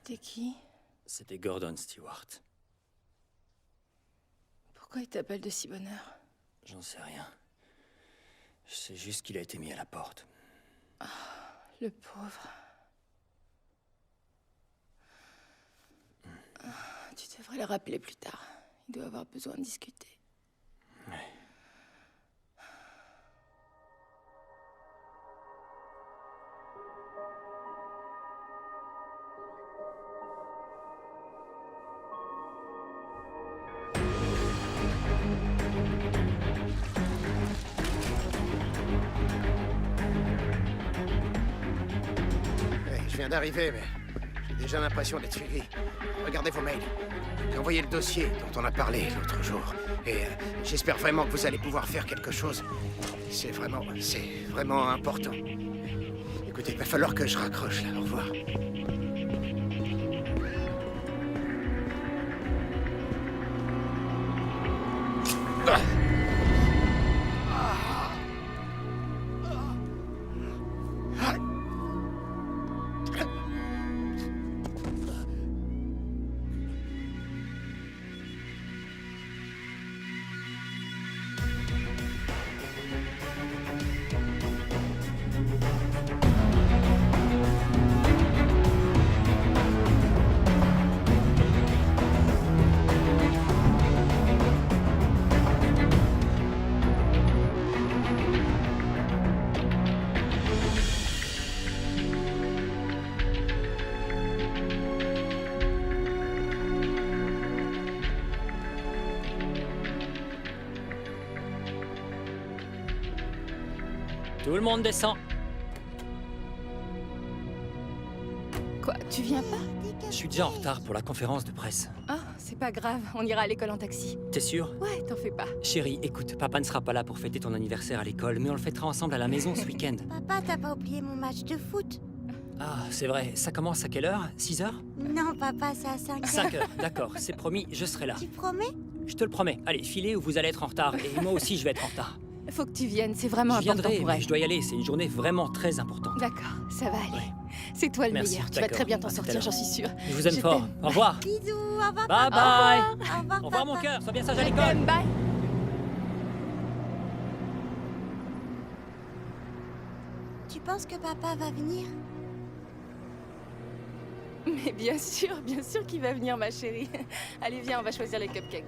C'était qui? C'était Gordon Stewart. Pourquoi il t'appelle de si bonne heure? J'en sais rien. Je sais juste qu'il a été mis à la porte. Oh, le pauvre. Oh, tu devrais le rappeler plus tard. Il doit avoir besoin de discuter. Ouais. Je viens d'arriver, mais j'ai déjà l'impression d'être suivi. Regardez vos mails. J'ai envoyé le dossier dont on a parlé l'autre jour. Et j'espère vraiment que vous allez pouvoir faire quelque chose. C'est vraiment important. Écoutez, il va falloir que je raccroche là. Au revoir. Tout le monde descend. Quoi, tu viens pas? Je suis déjà en retard pour la conférence de presse. Ah, c'est pas grave, on ira à l'école en taxi. T'es sûr? Ouais, t'en fais pas. Chérie, écoute, papa ne sera pas là pour fêter ton anniversaire à l'école, mais on le fêtera ensemble à la maison ce week-end. Papa, t'as pas oublié mon match de foot? Ah, c'est vrai. Ça commence à quelle heure? 6 heures? Non, papa, c'est à 5 heures. 5 heures, d'accord. C'est promis, je serai là. Tu promets? Je te le promets. Allez, filez ou vous allez être en retard. Et moi aussi, je vais être en retard. Faut que tu viennes, c'est vraiment Je important viendrai, pour mais elle. je dois y aller. C'est une journée vraiment très importante. D'accord, ça va aller. Ouais. C'est toi le Merci, meilleur, tu vas d'accord. très bien t'en À tout à sortir, l'heure. j'en suis sûre. Je vous aime Je fort. t'aime. Au revoir. Bisous, au revoir, Bye papa. bye. Au revoir, Au revoir, mon papa. cœur. Sois bien sage à Je l'école. t'aime, bye. Tu penses que papa va venir? Mais bien sûr qu'il va venir, ma chérie. Allez, viens, on va choisir les cupcakes.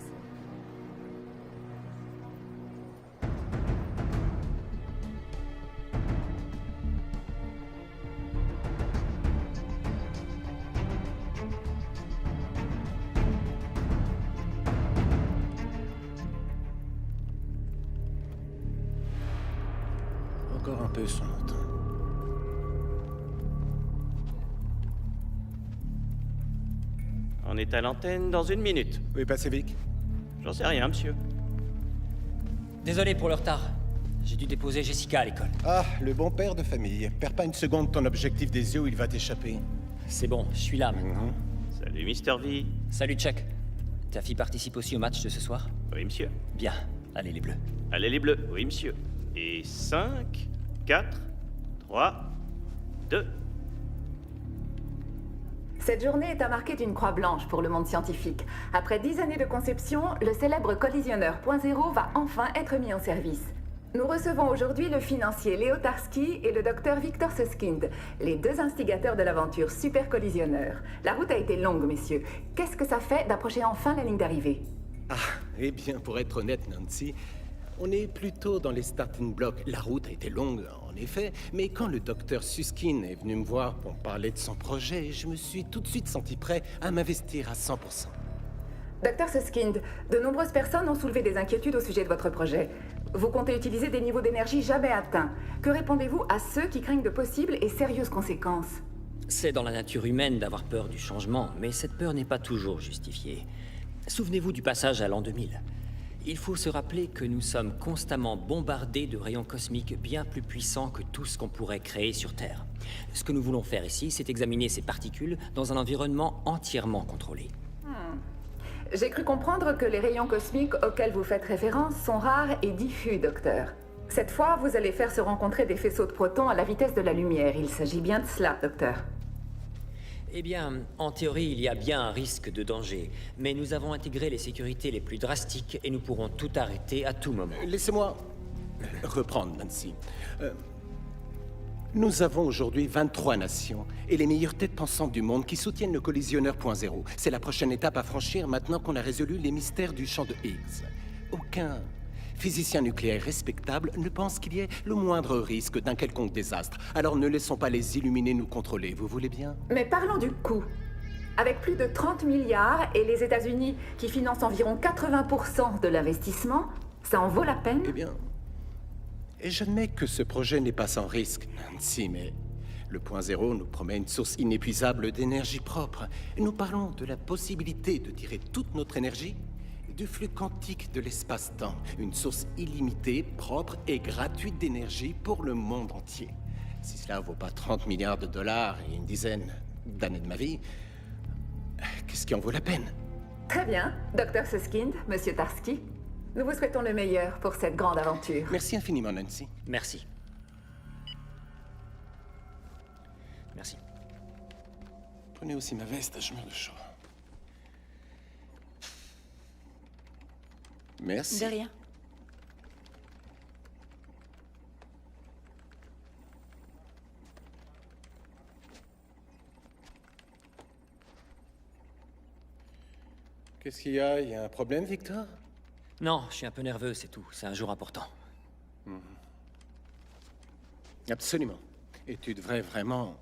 Encore un peu son temps. On est à l'antenne dans 1 minute. Oui, Pacifique. J'en sais rien, monsieur. Désolé pour le retard. J'ai dû déposer Jessica à l'école. Ah, le bon père de famille. Perds pas une seconde ton objectif des yeux, il va t'échapper. C'est bon, je suis là maintenant. Mhm. Salut, Mr. V. Salut, Chuck. Ta fille participe aussi au match de ce soir? Oui, monsieur. Bien. Allez, les bleus. Allez, les bleus. Oui, monsieur. Et 5, 4, 3, 2. Cette journée est à marquer d'une croix blanche pour le monde scientifique. Après 10 années de conception, le célèbre collisionneur Point Zéro va enfin être mis en service. Nous recevons aujourd'hui le financier Léo Tarski et le docteur Victor Suskind, les 2 instigateurs de l'aventure Super Collisionneur. La route a été longue, messieurs. Qu'est-ce que ça fait d'approcher enfin la ligne d'arrivée? Ah, eh bien, pour être honnête, Nancy, on est plutôt dans les starting blocks. La route a été longue, en effet, mais quand le docteur Suskin est venu me voir pour me parler de son projet, je me suis tout de suite senti prêt à m'investir à 100%. Docteur Suskind, de nombreuses personnes ont soulevé des inquiétudes au sujet de votre projet. Vous comptez utiliser des niveaux d'énergie jamais atteints. Que répondez-vous à ceux qui craignent de possibles et sérieuses conséquences? C'est dans la nature humaine d'avoir peur du changement, mais cette peur n'est pas toujours justifiée. Souvenez-vous du passage à l'an 2000. Il faut se rappeler que nous sommes constamment bombardés de rayons cosmiques bien plus puissants que tout ce qu'on pourrait créer sur Terre. Ce que nous voulons faire ici, c'est examiner ces particules dans un environnement entièrement contrôlé. J'ai cru comprendre que les rayons cosmiques auxquels vous faites référence sont rares et diffus, docteur. Cette fois, vous allez faire se rencontrer des faisceaux de protons à la vitesse de la lumière. Il s'agit bien de cela, docteur. Eh bien, en théorie, il y a bien un risque de danger, mais nous avons intégré les sécurités les plus drastiques et nous pourrons tout arrêter à tout moment. Laissez-moi reprendre, Nancy. Nous avons aujourd'hui 23 nations et les meilleures têtes pensantes du monde qui soutiennent le collisionneur .0. C'est la prochaine étape à franchir maintenant qu'on a résolu les mystères du champ de Higgs. Aucun physicien nucléaire respectable ne pense qu'il y ait le moindre risque d'un quelconque désastre. Alors ne laissons pas les illuminés nous contrôler, vous voulez bien? Mais parlons du coût. Avec plus de 30 milliards et les États-Unis qui financent environ 80% de l'investissement, ça en vaut la peine? Eh bien, et j'admets que ce projet n'est pas sans risque, Nancy, mais le point zéro nous promet une source inépuisable d'énergie propre. Et nous parlons de la possibilité de tirer toute notre énergie du flux quantique de l'espace-temps, une source illimitée, propre et gratuite d'énergie pour le monde entier. Si cela vaut pas 30 milliards de dollars et une dizaine d'années de ma vie, qu'est-ce qui en vaut la peine? Très bien, Dr. Suskind, Monsieur Tarski. Nous vous souhaitons le meilleur pour cette grande aventure. Merci infiniment, Nancy. Merci. Merci. Prenez aussi ma veste, je meurs de chaud. Merci. De rien. Qu'est-ce qu'il y a? Il y a un problème, Victor? Non, je suis un peu nerveux, c'est tout. C'est un jour important. Absolument. Et tu devrais vraiment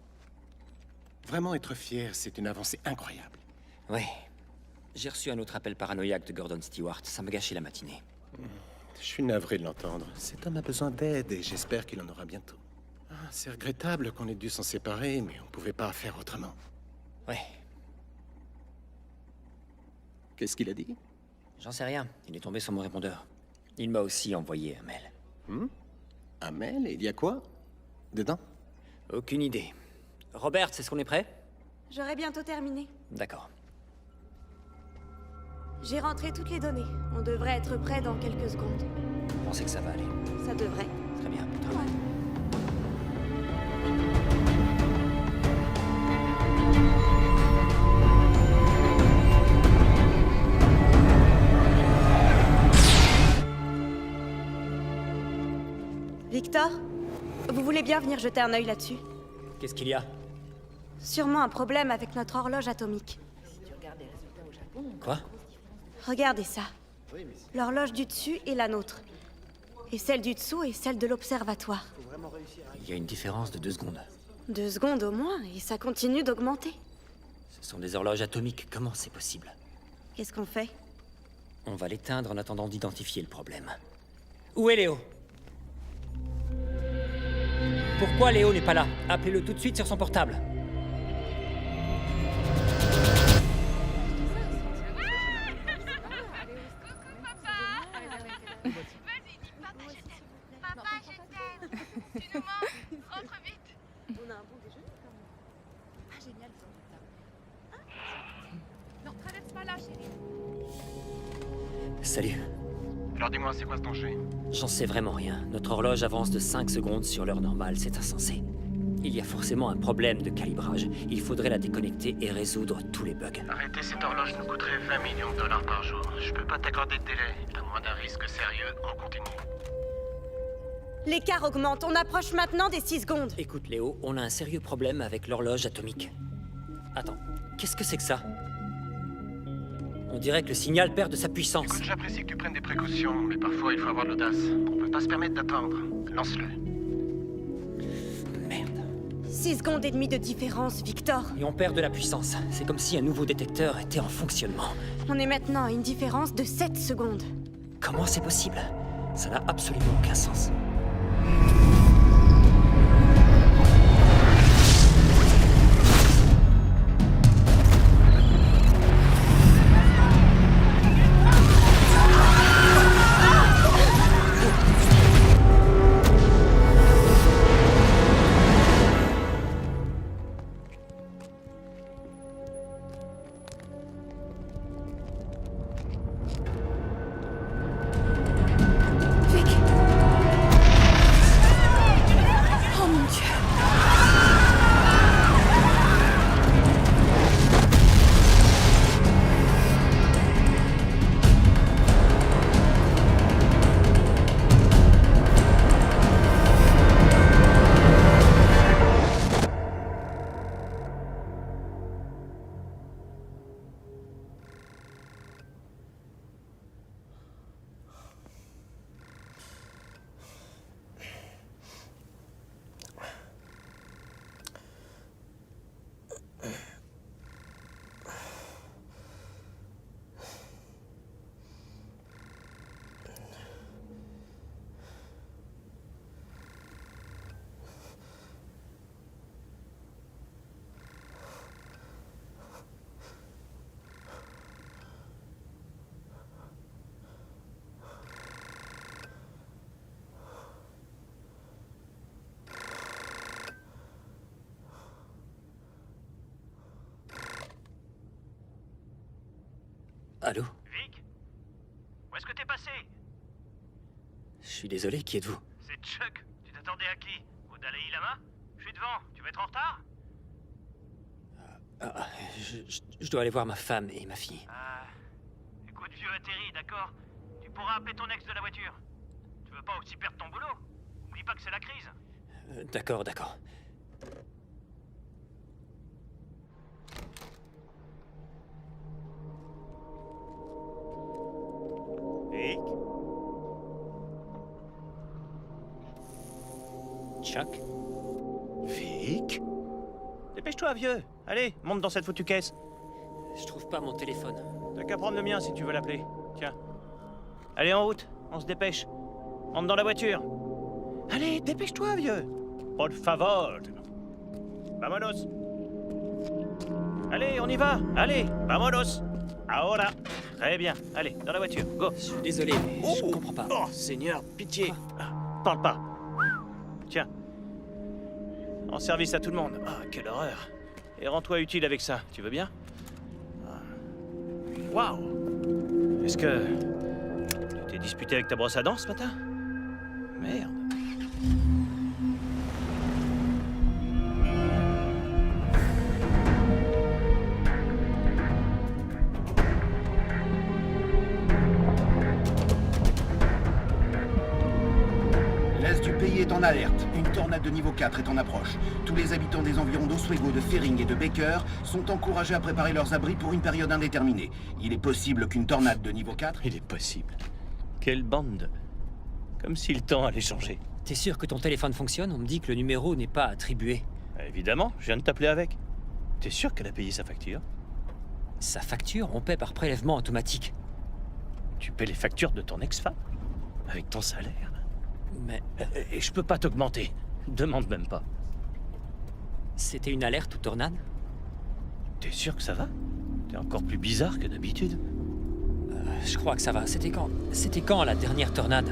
être fier. C'est une avancée incroyable. Oui. J'ai reçu un autre appel paranoïaque de Gordon Stewart. Ça m'a gâché la matinée. Je suis navré de l'entendre. Cet homme a besoin d'aide et j'espère qu'il en aura bientôt. Ah, c'est regrettable qu'on ait dû s'en séparer, mais on pouvait pas faire autrement. Ouais. Qu'est-ce qu'il a dit? J'en sais rien. Il est tombé sur mon répondeur. Il m'a aussi envoyé un mail. Un mail? Et il y a quoi dedans? Aucune idée. Robert, est-ce qu'on est prêt? J'aurai bientôt terminé. D'accord. J'ai rentré toutes les données. On devrait être prêt dans quelques secondes. Vous pensez que ça va aller? Ça devrait. Très bien, bon travail. Victor, vous voulez bien venir jeter un œil là-dessus? Qu'est-ce qu'il y a? Sûrement un problème avec notre horloge atomique. Quoi? Regardez ça. L'horloge du dessus est la nôtre. Et celle du dessous est celle de l'observatoire. Il y a une différence de 2 secondes. 2 secondes au moins, et ça continue d'augmenter. Ce sont des horloges atomiques. Comment c'est possible? Qu'est-ce qu'on fait? On va l'éteindre en attendant d'identifier le problème. Où est Léo? Pourquoi Léo n'est pas là? Appelez-le tout de suite sur son portable. Salut. Alors dis-moi, c'est quoi ce danger? J'en sais vraiment rien. Notre horloge avance de 5 secondes sur l'heure normale, c'est insensé. Il y a forcément un problème de calibrage. Il faudrait la déconnecter et résoudre tous les bugs. Arrêter cette horloge nous coûterait 20 millions de dollars par jour. Je peux pas t'accorder de délai. À moins d'un risque sérieux, on continue. L'écart augmente, on approche maintenant des 6 secondes. Écoute Léo, on a un sérieux problème avec l'horloge atomique. Attends, qu'est-ce que c'est que ça? On dirait que le signal perd de sa puissance. Écoute, j'apprécie que tu prennes des précautions, mais parfois il faut avoir de l'audace. On peut pas se permettre d'attendre. Lance-le. Merde. 6 secondes et demie de différence, Victor. Et on perd de la puissance. C'est comme si un nouveau détecteur était en fonctionnement. On est maintenant à une différence de 7 secondes. Comment c'est possible? Ça n'a absolument aucun sens. Allô? Vic? Où est-ce que t'es passé? Je suis désolé, qui êtes-vous? C'est Chuck. Tu t'attendais à qui? Au Dalai Lama? Je suis devant. Tu vas être en retard? Je dois aller voir ma femme et ma fille. Écoute, vieux atterri, d'accord? Tu pourras appeler ton ex de la voiture. Tu veux pas aussi perdre ton boulot? Oublie pas que c'est la crise. D'accord, d'accord. Vic? Chuck? Vic? Dépêche-toi, vieux. Allez, monte dans cette foutue caisse. Je trouve pas mon téléphone. T'as qu'à prendre le mien si tu veux l'appeler. Tiens. Allez, en route. On se dépêche. Monte dans la voiture. Allez, dépêche-toi, vieux. Por favor. Vamonos. Allez, on y va. Allez, vamonos. Ahora. Très bien. Allez, dans la voiture. Go. Je suis désolé, mais je comprends pas. Oh, Seigneur, pitié. Parle pas. Tiens. En service à tout le monde. Ah, quelle horreur. Et rends-toi utile avec ça, tu veux bien? Waouh. Est-ce que... tu t'es disputé avec ta brosse à dents ce matin? Merde. L'est du pays est en alerte. Une tornade de niveau 4 est en approche. Tous les habitants des environs d'Oswego, de Fering et de Baker sont encouragés à préparer leurs abris pour une période indéterminée. Il est possible qu'une tornade de niveau 4... Il est possible. Quelle bande. Comme si le temps allait changer. T'es sûr que ton téléphone fonctionne? On me dit que le numéro n'est pas attribué. Évidemment, je viens de t'appeler avec. T'es sûr qu'elle a payé sa facture? Sa facture, on paie par prélèvement automatique. Tu paies les factures de ton ex-femme? Avec ton salaire? Mais Et je peux pas t'augmenter. Demande même pas. c'était une alerte ou tornade? T'es sûr que ça va? T'es encore plus bizarre que d'habitude. Je crois que ça va. C'était quand? C'était quand la dernière tornade?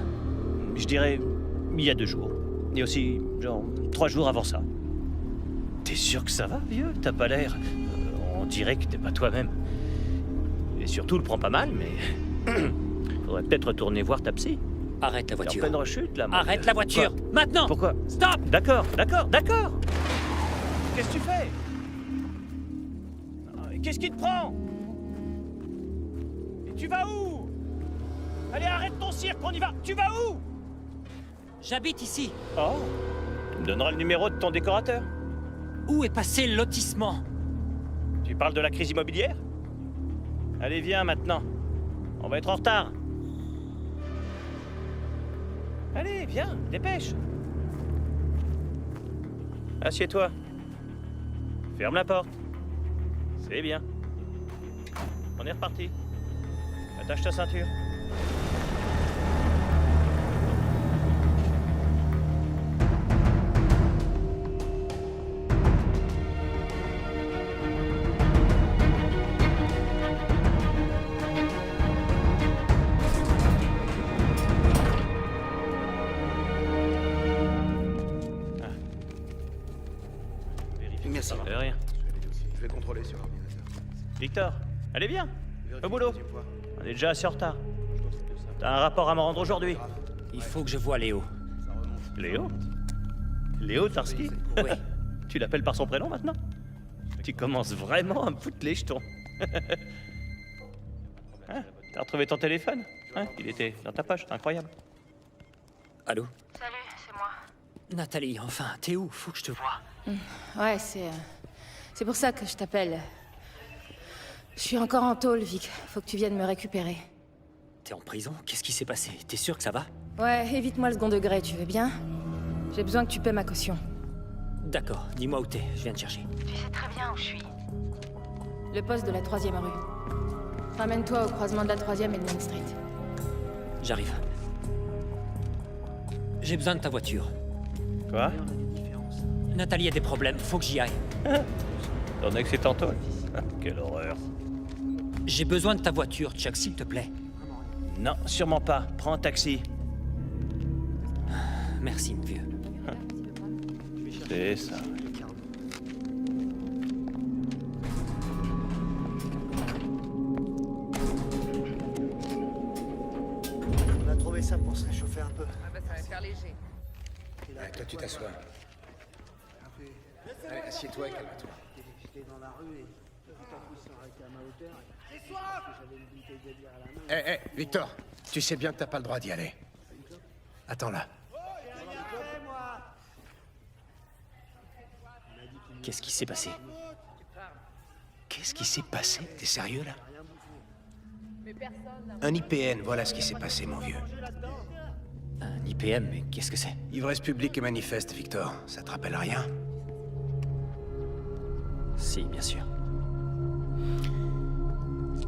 Je dirais il y a 2 jours. Et aussi, genre, 3 jours avant ça. T'es sûr que ça va, vieux? T'as pas l'air... on dirait que t'es pas toi-même. Et surtout, le prends pas mal, mais... faudrait peut-être retourner voir ta psy. Arrête la T'es en voiture. pleine rechute, là, mon Arrête vieux. la voiture! Quoi? Maintenant! Pourquoi? Stop! D'accord, d'accord, d'accord. Qu'est-ce que tu fais? Qu'est-ce qui te prend? Et tu vas où? Allez, arrête ton cirque, on y va. Tu vas où? J'habite ici. Oh. Tu me donneras le numéro de ton décorateur. Où est passé le lotissement? Tu parles de la crise immobilière? Allez, viens maintenant. On va être en retard. Allez, viens, dépêche. Assieds-toi. Ferme la porte. C'est bien. On est reparti. Attache ta ceinture. Merci. De rien. Je vais contrôler sur l'ordinateur. Victor, allez viens. Au boulot. On est déjà assez en retard. T'as un rapport à me rendre aujourd'hui. Il faut que je voie Léo. Léo? Léo Tarski? Oui. Tu l'appelles par son prénom maintenant? Tu commences vraiment à me foutre les jetons. Hein? T'as retrouvé ton téléphone? Hein? Il était dans ta poche, incroyable. Allô? Salut, c'est moi. Nathalie, enfin, t'es où? Faut que je te voie. Ouais, c'est pour ça que je t'appelle. Je suis encore en tôle, Vic. Faut que tu viennes me récupérer. T'es en prison? Qu'est-ce qui s'est passé? T'es sûr que ça va? Ouais, évite-moi le second degré, tu veux bien? J'ai besoin que tu paies ma caution. D'accord, dis-moi où t'es, je viens te chercher. Tu sais très bien où je suis. Le poste de la 3e rue. Ramène-toi au croisement de la 3e et de Main Street. J'arrive. J'ai besoin de ta voiture. Quoi? Nathalie a des problèmes, faut que j'y aille. Ton ex est en tôle. Quelle horreur. J'ai besoin de ta voiture, Chuck, s'il te plaît. Non, sûrement pas. Prends un taxi. Merci, mon vieux. C'est ça. louer ça pour se réchauffer un peu. Ah bah ça va faire léger. Ouais, toi, tu t'assois. Allez, assieds-toi et calme-toi. J'étais dans la rue et tout à coup ils sont arrêtés à ma hauteur. J'avais une bouteille de bière à la main. Hé, Victor, tu sais bien que t'as pas le droit d'y aller. Attends là. Qu'est-ce qui s'est passé? Qu'est-ce qui s'est passé? T'es sérieux là? Mais personne. Un IPN, voilà ce qui s'est passé, mon vieux. Un IPM, mais qu'est-ce que c'est? Ivresse publique et manifeste, Victor. Ça te rappelle rien? Si, bien sûr.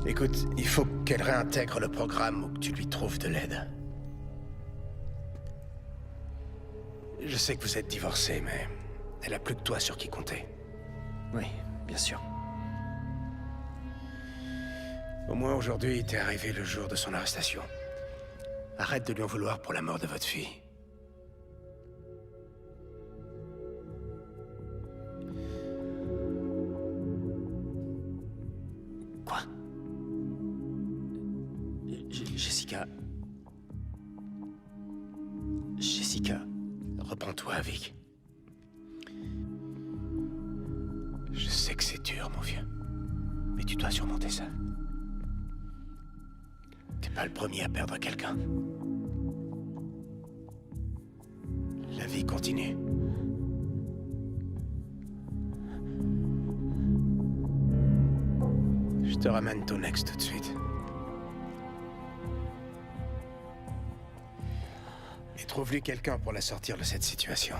Écoute, il faut qu'elle réintègre le programme ou que tu lui trouves de l'aide. Je sais que vous êtes divorcés, mais elle a plus que toi sur qui compter. Oui, bien sûr. Au moins aujourd'hui, t'es arrivé le jour de son arrestation. Arrête de lui en vouloir pour la mort de votre fille. Quoi? Jessica... Jessica... Reprends-toi, Vic. Je sais que c'est dur, mon vieux. Mais tu dois surmonter ça. T'es pas le premier à perdre quelqu'un. La vie continue. Je te ramène ton ex tout de suite. Et trouve-lui quelqu'un pour la sortir de cette situation.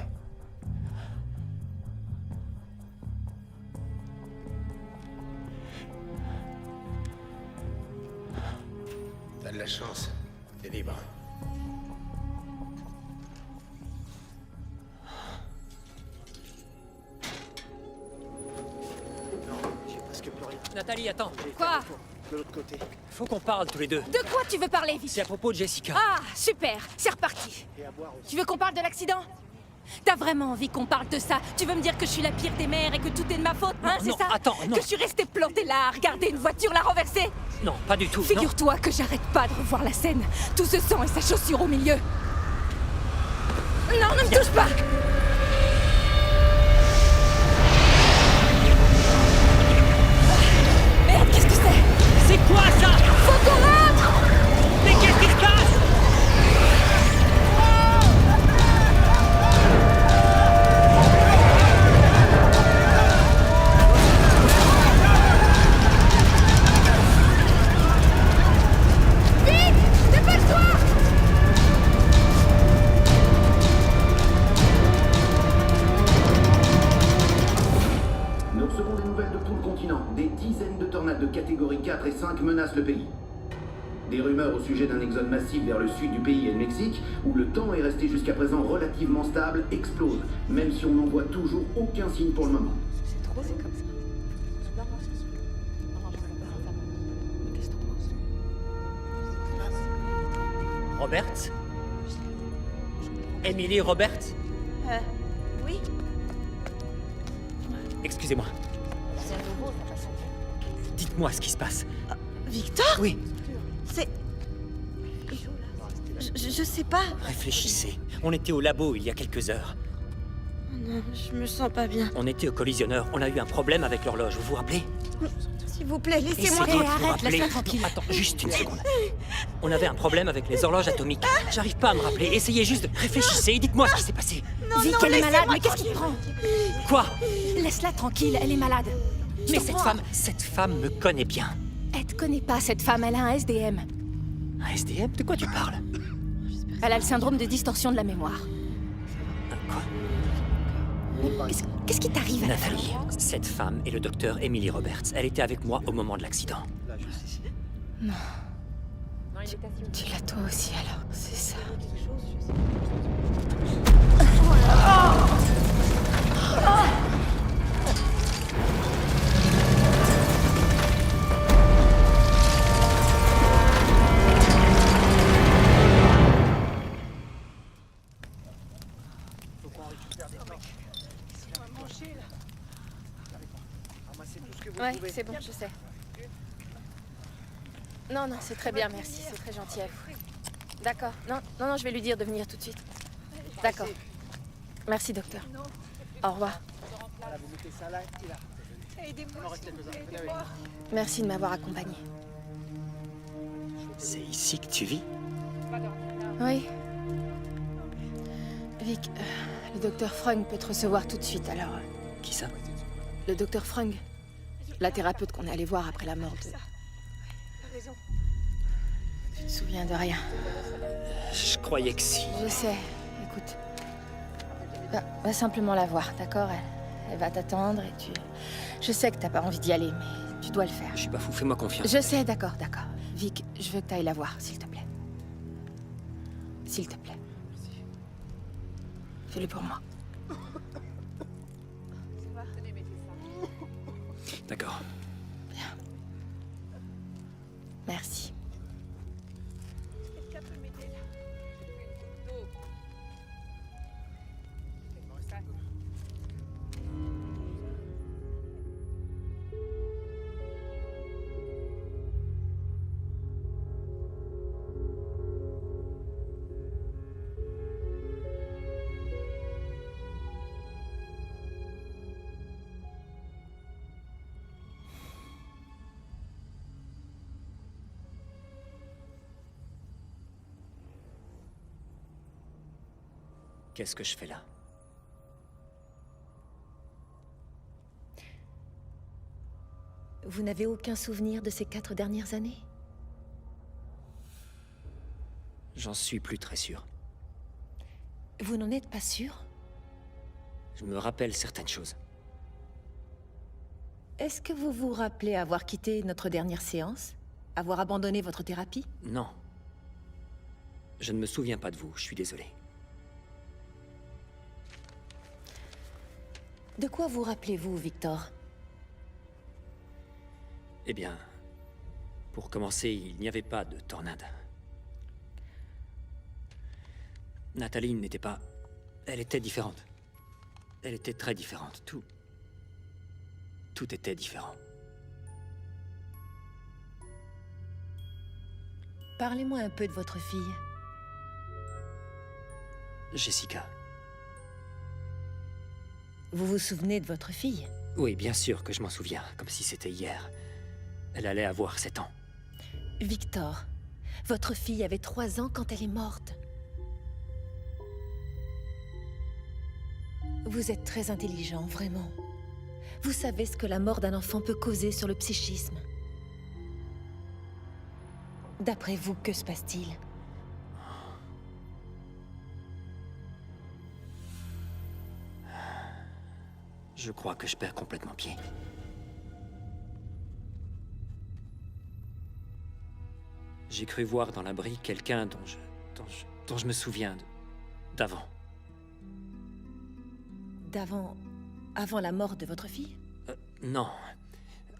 T'as de la chance. T'es libre. J'ai presque plus rien. Nathalie, attends. Quoi? De l'autre côté. Faut qu'on parle tous les deux. De quoi tu veux parler, Vic? C'est à propos de Jessica. Ah, super, c'est reparti. Et à boire aussi. Tu veux qu'on parle de l'accident? T'as vraiment envie qu'on parle de ça? Tu veux me dire que je suis la pire des mères et que tout est de ma faute, hein? Non, C'est non, ça? attends, non. Que je suis restée plantée là à regarder une voiture la renverser? Non, pas du tout. non. Figure-toi que j'arrête pas de revoir la scène. Tout ce sang et sa chaussure au milieu. Non, ne me touche pas! Merde, qu'est-ce que c'est? C'est quoi ça? Faut qu'on rentre! Mais qu'est-ce qui se passe? Vite! Dépêche-toi! Nous recevons des nouvelles de tout le continent. Des dizaines de tornades de catégorie 4 et 5 menacent le pays. Des rumeurs au sujet d'un exode massif vers le sud du pays et le Mexique, où le temps est resté jusqu'à présent relativement stable, explosent, même si on n'en voit toujours aucun signe pour le moment. C'est trop, c'est comme ça. Roberts? Emily Roberts? Oui. Excusez-moi. Dites-moi ce qui se passe. Victor? Oui, C'est... Je sais pas. réfléchissez. On était au labo il y a quelques heures. Oh non, je me sens pas bien. On était au collisionneur. On a eu un problème avec l'horloge, vous vous rappelez? S'il vous plaît, laissez-moi... Essayez de vous arrête, rappeler. laisse-la tranquille. Non, attends, juste une seconde. On avait un problème avec les horloges atomiques. J'arrive pas à me rappeler. Essayez juste de... Réfléchissez et dites-moi ce qui s'est passé. Vic, elle est malade, mais qu'est-ce qui te prend? Quoi? Laisse-la tranquille, elle est malade. Mais cette femme me connaît bien. Elle te connaît pas, cette femme, elle a un SDM. Un SDM? De quoi tu parles? Elle a le syndrome de distorsion de la mémoire. Quoi? Qu'est-ce qui t'arrive à la fin? Nathalie, cette femme est le docteur Emily Roberts. Elle était avec moi au moment de l'accident. Non. Tu l'as toi aussi alors, c'est ça. Ouais, c'est bon, je sais. Non, non, c'est très bien, merci, c'est très gentil à vous. D'accord. Non, je vais lui dire de venir tout de suite. D'accord. Merci, docteur. Au revoir. Voilà, vous mettez ça là et là. Aidez-moi, Restez s'il vous deux plaît, heures. aidez-moi. Merci de m'avoir accompagné. C'est ici que tu vis? Oui. Vic, le docteur Frung peut te recevoir tout de suite, alors... Qui ça? Le docteur Frung, la thérapeute qu'on est allé voir après la mort de... T'as raison. Tu te souviens de rien. Je croyais que si. Je sais. Écoute. Va simplement la voir, d'accord? Elle va t'attendre et tu... Je sais que t'as pas envie d'y aller, mais tu dois le faire. Je suis pas fou, fais-moi confiance. Je sais, d'accord. Vic, je veux que t'ailles la voir, s'il te plaît. S'il te plaît. Fais-le pour moi. D'accord. Merci. Quelqu'un peut m'aider là? Qu'est-ce que je fais là? Vous n'avez aucun souvenir de ces 4 dernières années? J'en suis plus très sûr. Vous n'en êtes pas sûr? Je me rappelle certaines choses. Est-ce que vous vous rappelez avoir quitté notre dernière séance? Avoir abandonné votre thérapie? Non. Je ne me souviens pas de vous, je suis désolé. De quoi vous rappelez-vous, Victor? Eh bien, pour commencer, il n'y avait pas de tornade. Nathalie n'était pas... Elle était différente. Elle était très différente. Tout était différent. Parlez-moi un peu de votre fille. Jessica. Vous vous souvenez de votre fille? Oui, bien sûr que je m'en souviens, comme si c'était hier. Elle allait avoir 7 ans. Victor, votre fille avait 3 ans quand elle est morte. Vous êtes très intelligent, vraiment. Vous savez ce que la mort d'un enfant peut causer sur le psychisme. D'après vous, que se passe-t-il? Je crois que je perds complètement pied. J'ai cru voir dans l'abri quelqu'un dont je me souviens d'avant. D'avant... avant la mort de votre fille? Non.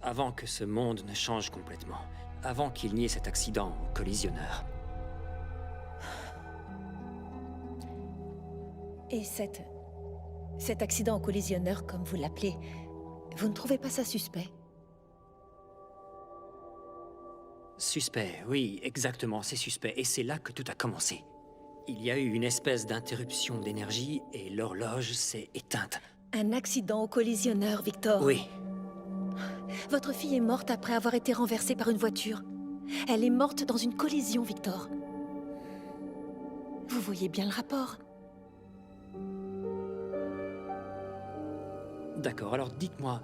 Avant que ce monde ne change complètement. Avant qu'il n'y ait cet accident au collisionneur. Et cet accident au collisionneur, comme vous l'appelez, vous ne trouvez pas ça suspect? Suspect, oui, exactement, c'est suspect. Et c'est là que tout a commencé. Il y a eu une espèce d'interruption d'énergie et l'horloge s'est éteinte. Un accident au collisionneur, Victor. Oui. Votre fille est morte après avoir été renversée par une voiture. Elle est morte dans une collision, Victor. Vous voyez bien le rapport. D'accord, alors dites-moi,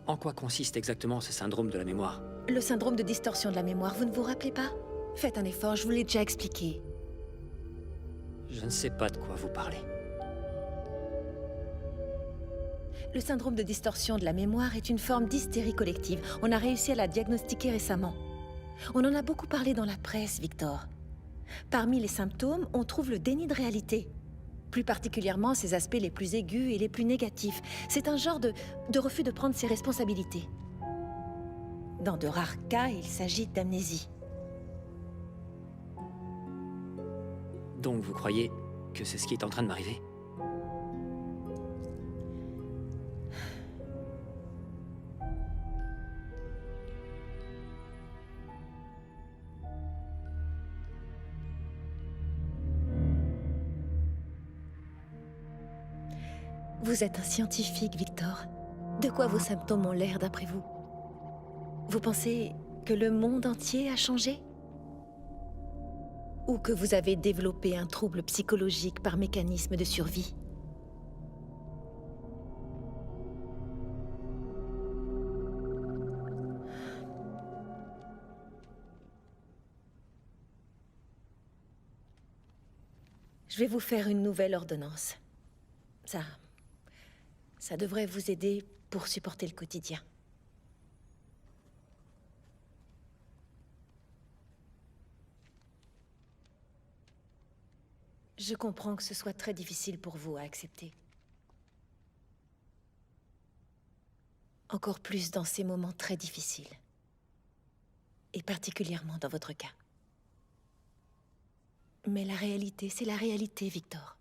en quoi consiste exactement ce syndrome de la mémoire? Le syndrome de distorsion de la mémoire, vous ne vous rappelez pas? Faites un effort, je vous l'ai déjà expliqué. Je ne sais pas de quoi vous parlez. Le syndrome de distorsion de la mémoire est une forme d'hystérie collective. On a réussi à la diagnostiquer récemment. On en a beaucoup parlé dans la presse, Victor. Parmi les symptômes, on trouve le déni de réalité. Plus particulièrement ses aspects les plus aigus et les plus négatifs. C'est un genre de refus de prendre ses responsabilités. Dans de rares cas, il s'agit d'amnésie. Donc vous croyez que c'est ce qui est en train de m'arriver? Vous êtes un scientifique, Victor. De quoi vos symptômes ont l'air d'après vous? Vous pensez que le monde entier a changé? Ou que vous avez développé un trouble psychologique par mécanisme de survie? Je vais vous faire une nouvelle ordonnance. Ça devrait vous aider pour supporter le quotidien. Je comprends que ce soit très difficile pour vous à accepter. Encore plus dans ces moments très difficiles. Et particulièrement dans votre cas. Mais la réalité, c'est la réalité, Victor.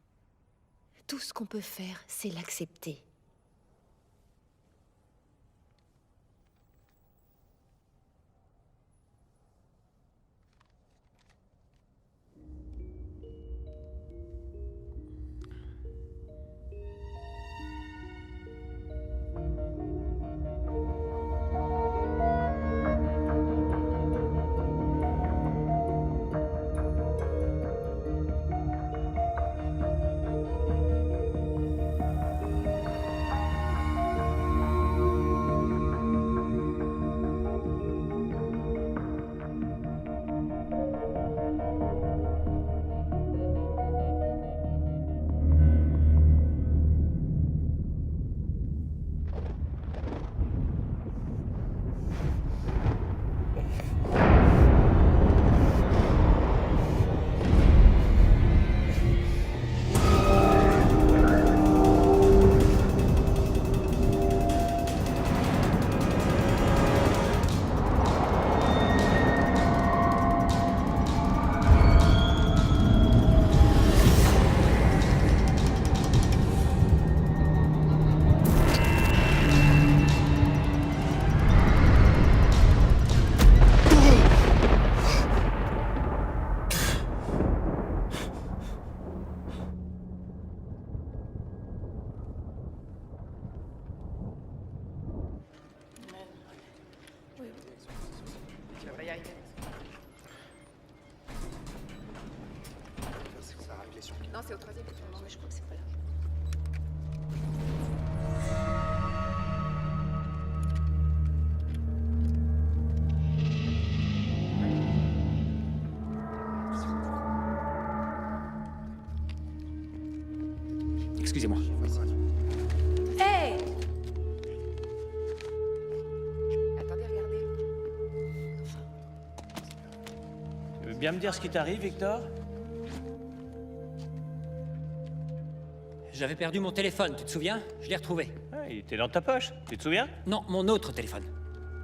Tout ce qu'on peut faire, c'est l'accepter. Non, c'est au troisième. Non, mais je crois que c'est pas là. Excusez-moi. Hey! Attendez, regardez. Tu veux bien me dire ce qui t'arrive, Victor? J'avais perdu mon téléphone, tu te souviens? Je l'ai retrouvé. Ah, il était dans ta poche, tu te souviens? Non, mon autre téléphone.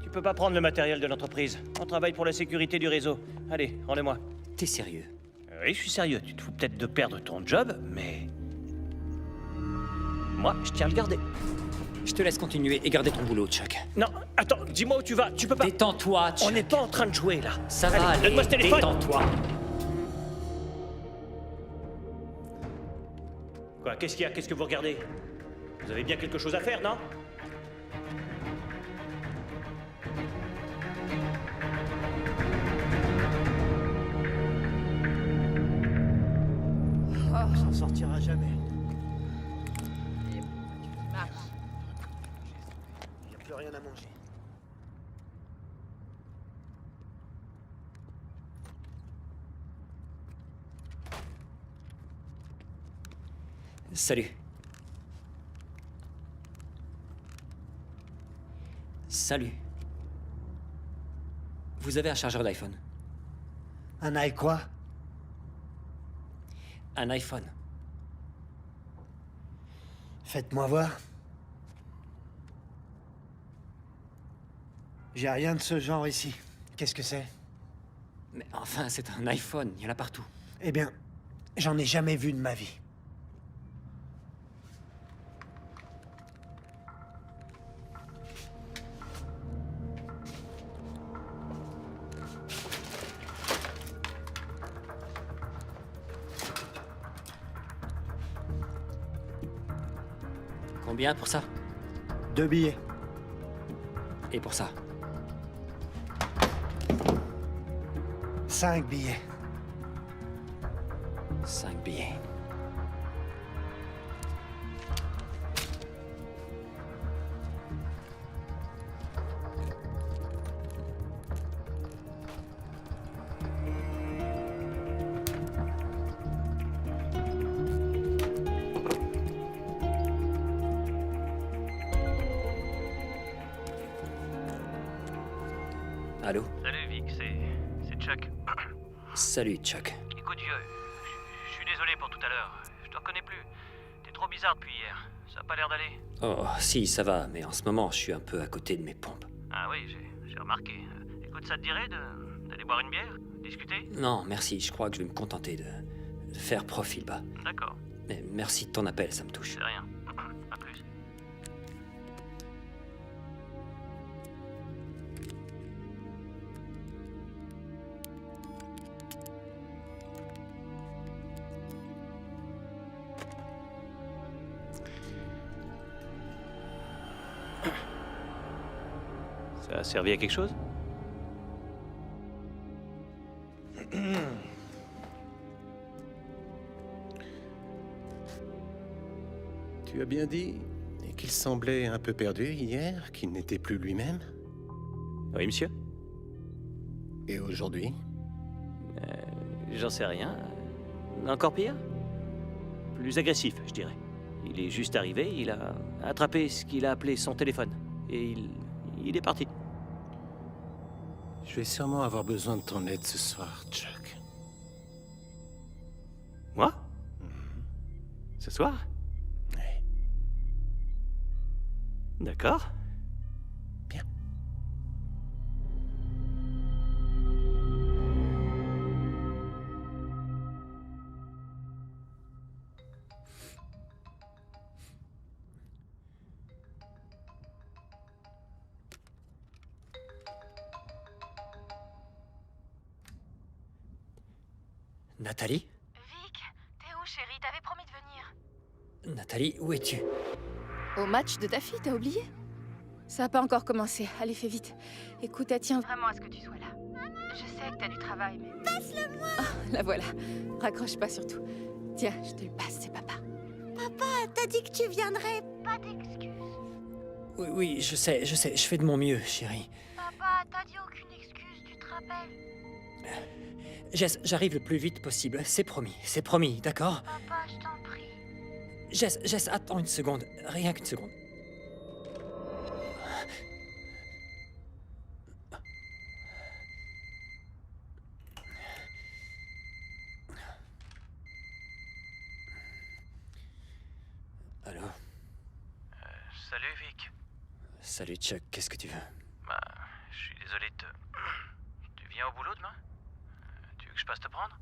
Tu peux pas prendre le matériel de l'entreprise. On travaille pour la sécurité du réseau. Allez, rendez-moi. T'es sérieux? Oui, je suis sérieux. Tu te fous peut-être de perdre ton job, mais... moi, je tiens à le garder. Je te laisse continuer et garder ton boulot, Chuck. Non, attends, dis-moi où tu vas. Tu peux pas... Détends-toi, Chuck. On n'est pas en train de jouer, là. Ça Allez, va aller, donne-moi ce téléphone. détends-toi. Quoi, qu'est-ce qu'il y a? Qu'est-ce que vous regardez? Vous avez bien quelque chose à faire, non? On s'en sortira jamais. Marche. Il n'y a plus rien à manger. Salut. Salut. Vous avez un chargeur d'iPhone? Un aïe quoi? Un iPhone. Faites-moi voir. J'ai rien de ce genre ici. Qu'est-ce que c'est? Mais enfin, c'est un iPhone, il y en a partout. Eh bien, j'en ai jamais vu de ma vie. Combien pour ça? 2 billets. Et pour ça? 5 billets. 5 billets. Allô? Salut Vic, c'est Chuck. Salut, Chuck. Écoute vieux, je suis désolé pour tout à l'heure. Je te reconnais plus. T'es trop bizarre depuis hier. Ça a pas l'air d'aller. Oh, si, ça va, mais en ce moment, je suis un peu à côté de mes pompes. Ah oui, j'ai remarqué. Écoute, ça te dirait d'aller boire une bière? Discuter? Non, merci, je crois que je vais me contenter de faire profil bas. D'accord. Mais merci de ton appel, ça me touche. C'est rien. À plus. Ça a servi à quelque chose? Tu as bien dit qu'il semblait un peu perdu hier, qu'il n'était plus lui-même. Oui, monsieur? Et aujourd'hui? J'en sais rien. Encore pire? Plus agressif, je dirais. Il est juste arrivé, il a attrapé ce qu'il a appelé son téléphone. Et il est parti. Je vais sûrement avoir besoin de ton aide ce soir, Chuck. Moi? Ce soir? Oui. D'accord. Bien. Nathalie? Vic, t'es où, chérie? T'avais promis de venir. Nathalie, où es-tu? Au match de ta fille, t'as oublié? Ça a pas encore commencé. Allez, fais vite. Écoute, elle tient Vraiment à ce que tu sois là. Je sais que t'as du travail, mais... Passe-le-moi. La voilà. Raccroche pas surtout. Tiens, je te le passe, c'est papa. Papa, t'as dit que tu viendrais. Pas d'excuses. Oui, oui, je sais, je fais de mon mieux, chérie. Papa, t'as dit aucune excuse, tu te rappelles? Jess, j'arrive le plus vite possible, c'est promis, d'accord? Papa, je t'en prie. Jess, attends une seconde, rien qu'une seconde. Allô? Salut Vic. Salut Chuck, qu'est-ce que tu veux? Bah, je suis désolé de te... Tu viens au boulot demain? Tu veux que je passe te prendre?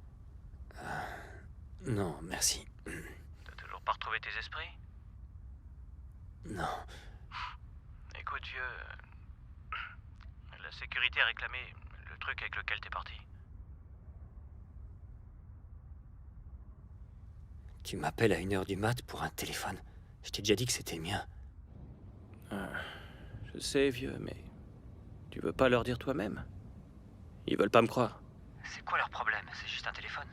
Non, merci. T'as toujours pas retrouvé tes esprits? Non. Écoute vieux... La sécurité a réclamé le truc avec lequel t'es parti. Tu m'appelles à 1h du mat pour un téléphone. Je t'ai déjà dit que c'était le mien. Je sais, vieux, mais... Tu veux pas leur dire toi-même? Ils veulent pas me croire. C'est quoi leur problème? C'est juste un téléphone?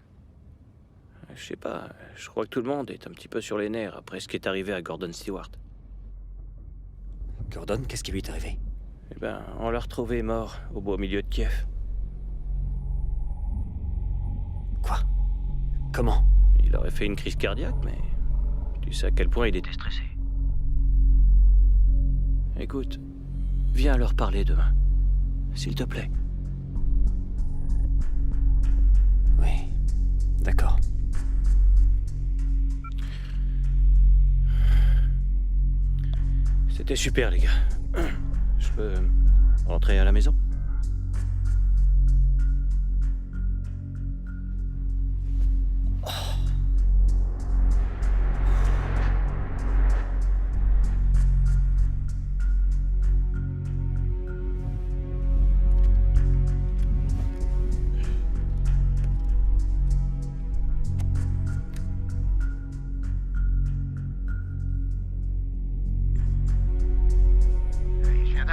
Je sais pas, je crois que tout le monde est un petit peu sur les nerfs après ce qui est arrivé à Gordon Stewart. Gordon, qu'est-ce qui lui est arrivé? Eh ben, on l'a retrouvé mort au beau milieu de Kiev. Quoi? Comment? Il aurait fait une crise cardiaque, mais... Tu sais à quel point il était stressé. Écoute, viens leur parler demain. S'il te plaît. Oui, d'accord. C'était super, les gars. Je peux rentrer à la maison?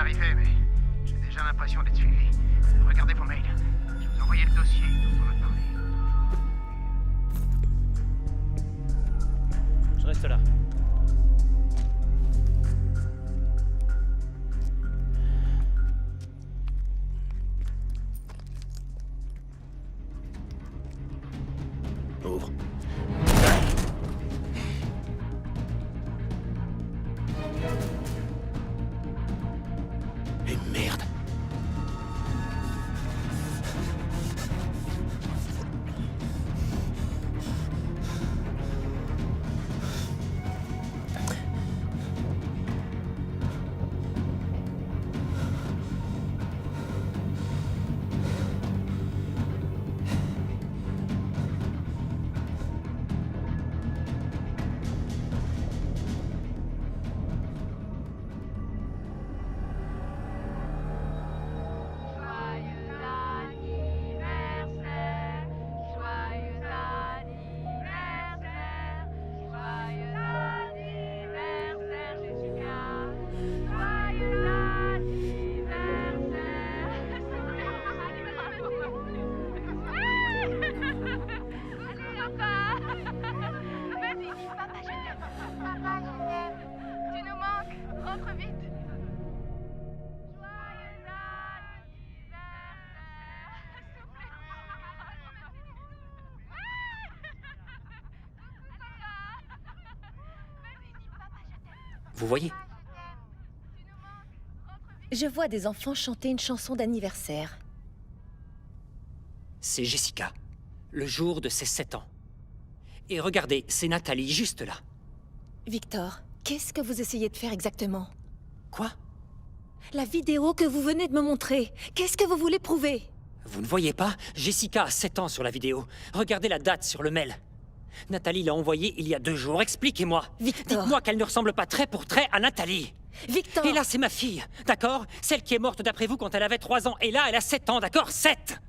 d'arriver, mais j'ai déjà l'impression d'être suivi. Regardez vos mails. Je vous ai envoyé le dossier dont on a parlé. Je reste là. Ouvre. Et merde. Vous voyez? Je vois des enfants chanter une chanson d'anniversaire. C'est Jessica, le jour de ses 7 ans. Et regardez, c'est Nathalie, juste là. Victor, qu'est-ce que vous essayez de faire exactement? Quoi? La vidéo que vous venez de me montrer, qu'est-ce que vous voulez prouver? Vous ne voyez pas? Jessica a 7 ans sur la vidéo. Regardez la date sur le mail. Nathalie l'a envoyée il y a 2 jours. Expliquez-moi. Victor. Dites-moi qu'elle ne ressemble pas trait pour trait à Nathalie. Victor. Et là, c'est ma fille, d'accord? Celle qui est morte d'après vous quand elle avait 3 ans. Et là, elle a 7 ans, d'accord? 7!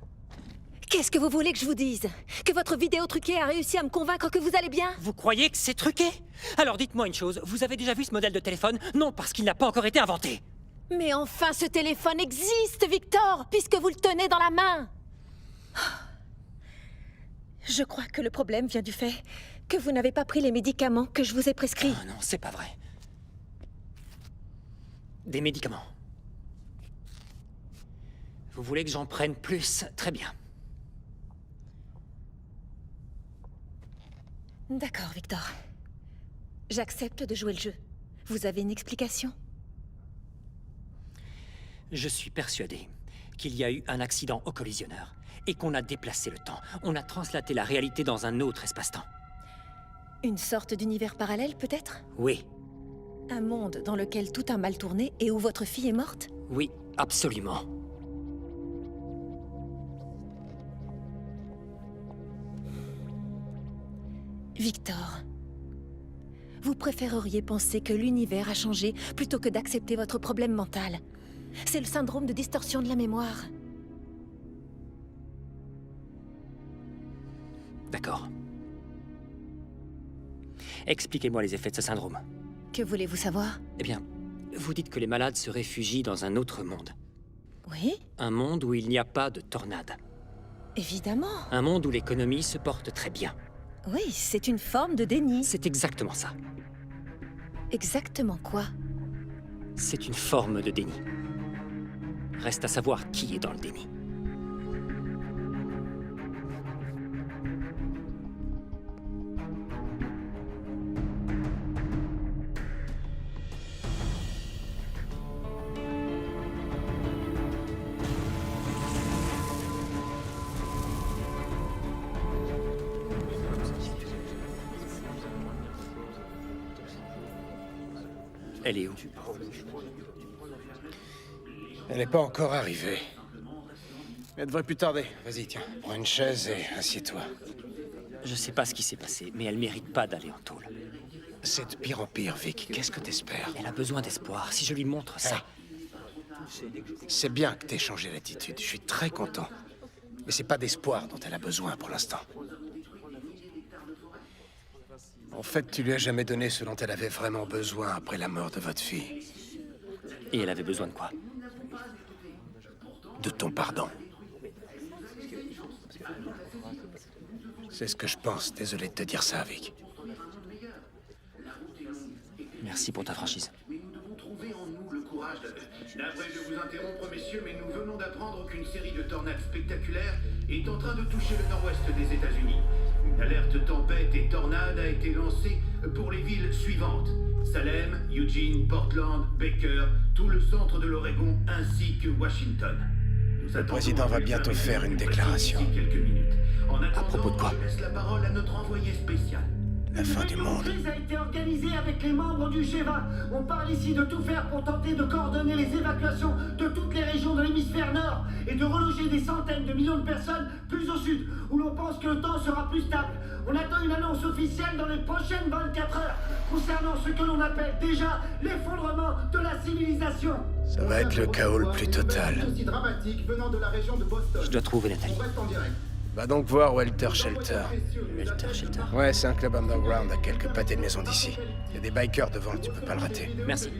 Qu'est-ce que vous voulez que je vous dise? Que votre vidéo truquée a réussi à me convaincre que vous allez bien? Vous croyez que c'est truqué? Alors dites-moi une chose, vous avez déjà vu ce modèle de téléphone? Non, parce qu'il n'a pas encore été inventé. Mais enfin, ce téléphone existe, Victor, puisque vous le tenez dans la main. Je crois que le problème vient du fait que vous n'avez pas pris les médicaments que je vous ai prescrits. Ah non, c'est pas vrai. Des médicaments. Vous voulez que j'en prenne plus? Très bien. D'accord, Victor. J'accepte de jouer le jeu. Vous avez une explication? Je suis persuadé qu'il y a eu un accident au collisionneur et qu'on a déplacé le temps. On a translaté la réalité dans un autre espace-temps. Une sorte d'univers parallèle, peut-être? Oui. Un monde dans lequel tout a mal tourné et où votre fille est morte? Oui, absolument. Victor, vous préféreriez penser que l'univers a changé plutôt que d'accepter votre problème mental. C'est le syndrome de distorsion de la mémoire. D'accord. Expliquez-moi les effets de ce syndrome. Que voulez-vous savoir? Eh bien, vous dites que les malades se réfugient dans un autre monde. Oui? Un monde où il n'y a pas de tornade. Évidemment. Un monde où l'économie se porte très bien. Oui, c'est une forme de déni. C'est exactement ça. Exactement quoi? C'est une forme de déni. Reste à savoir qui est dans le déni. Elle est où? Elle n'est pas encore arrivée. Elle devrait plus tarder. Vas-y, tiens, prends une chaise et assieds-toi. Je sais pas ce qui s'est passé, mais elle mérite pas d'aller en tôle. C'est de pire en pire, Vic. Qu'est-ce que t'espères? Elle a besoin d'espoir. Si je lui montre ça... C'est bien que t'aies changé d'attitude. Je suis très content. Mais c'est pas d'espoir dont elle a besoin pour l'instant. En fait, tu lui as jamais donné ce dont elle avait vraiment besoin après la mort de votre fille. Et elle avait besoin de quoi? De ton pardon. C'est ce que je pense. Désolé de te dire ça, Vic. Merci pour ta franchise. Navré de vous interrompre, messieurs, mais nous venons d'apprendre qu'une série de tornades spectaculaires est en train de toucher le nord-ouest des États-Unis. Une alerte tempête et tornade a été lancée pour les villes suivantes: Salem, Eugene, Portland, Baker, tout le centre de l'Oregon ainsi que Washington. Le président va bientôt faire une déclaration. À propos de quoi? Je laisse la parole à notre envoyé spécial. La fin du monde. Une crise a été organisée avec les membres du G20. On parle ici de tout faire pour tenter de coordonner les évacuations de toutes les régions de l'hémisphère nord et de reloger des centaines de millions de personnes plus au sud, où l'on pense que le temps sera plus stable. On attend une annonce officielle dans les prochaines 24 heures concernant ce que l'on appelle déjà l'effondrement de la civilisation. Ça va être le chaos le plus total. Aussi dramatique venant de la région de Boston. Je dois trouver Nathalie. On reste en direct. Va donc voir Welter Shelter. Welter Shelter. Ouais, c'est un club underground à quelques pâtés de maison d'ici. Il y a des bikers devant, tu peux pas le rater. Merci.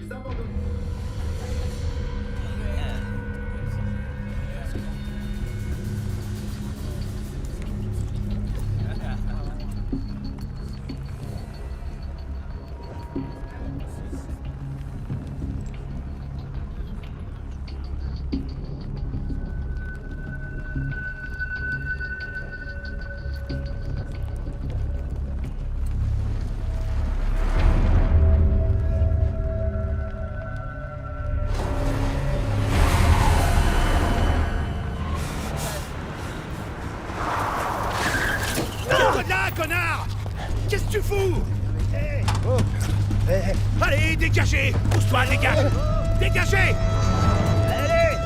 Connard! Qu'est-ce que tu fous? Allez, dégagez! Pousse-toi, dégage! Dégagez! Allez!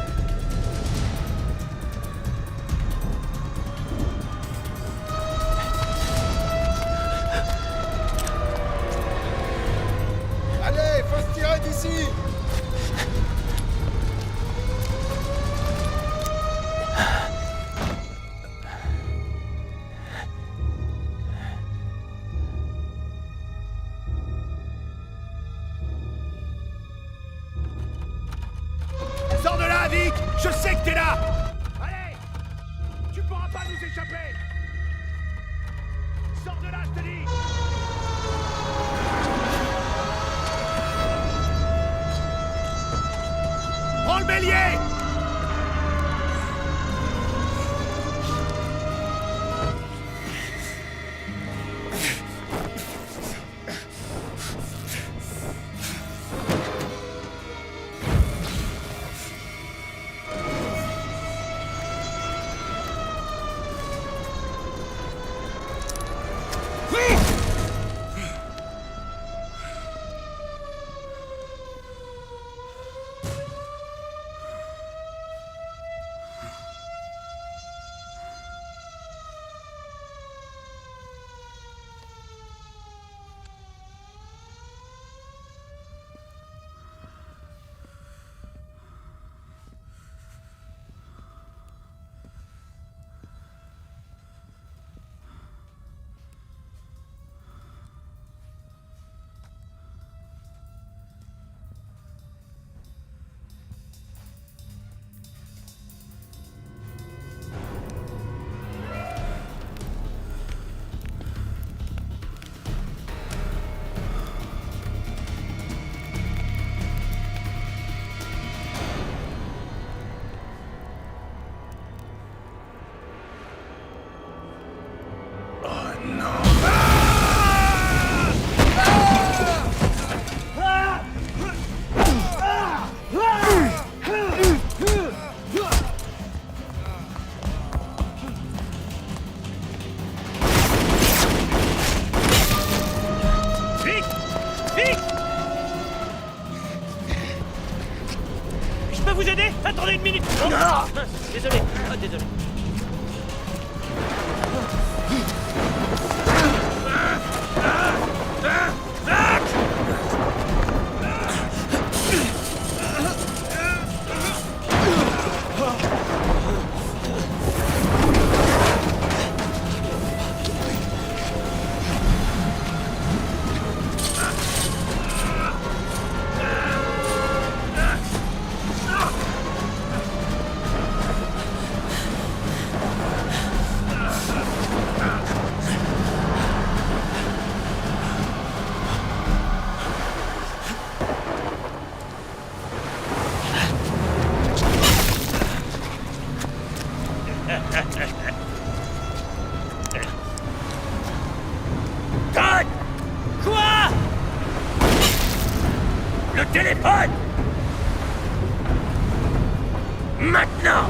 Allez, faut se tirer d'ici! Sors de là, Vic! Je sais que t'es là! Allez! Tu pourras pas nous échapper! Sors de là, je te dis! Prends le bélier! Vous aider? Attendez une minute. Oh, désolé. Oh, désolé. Le téléphone! Maintenant!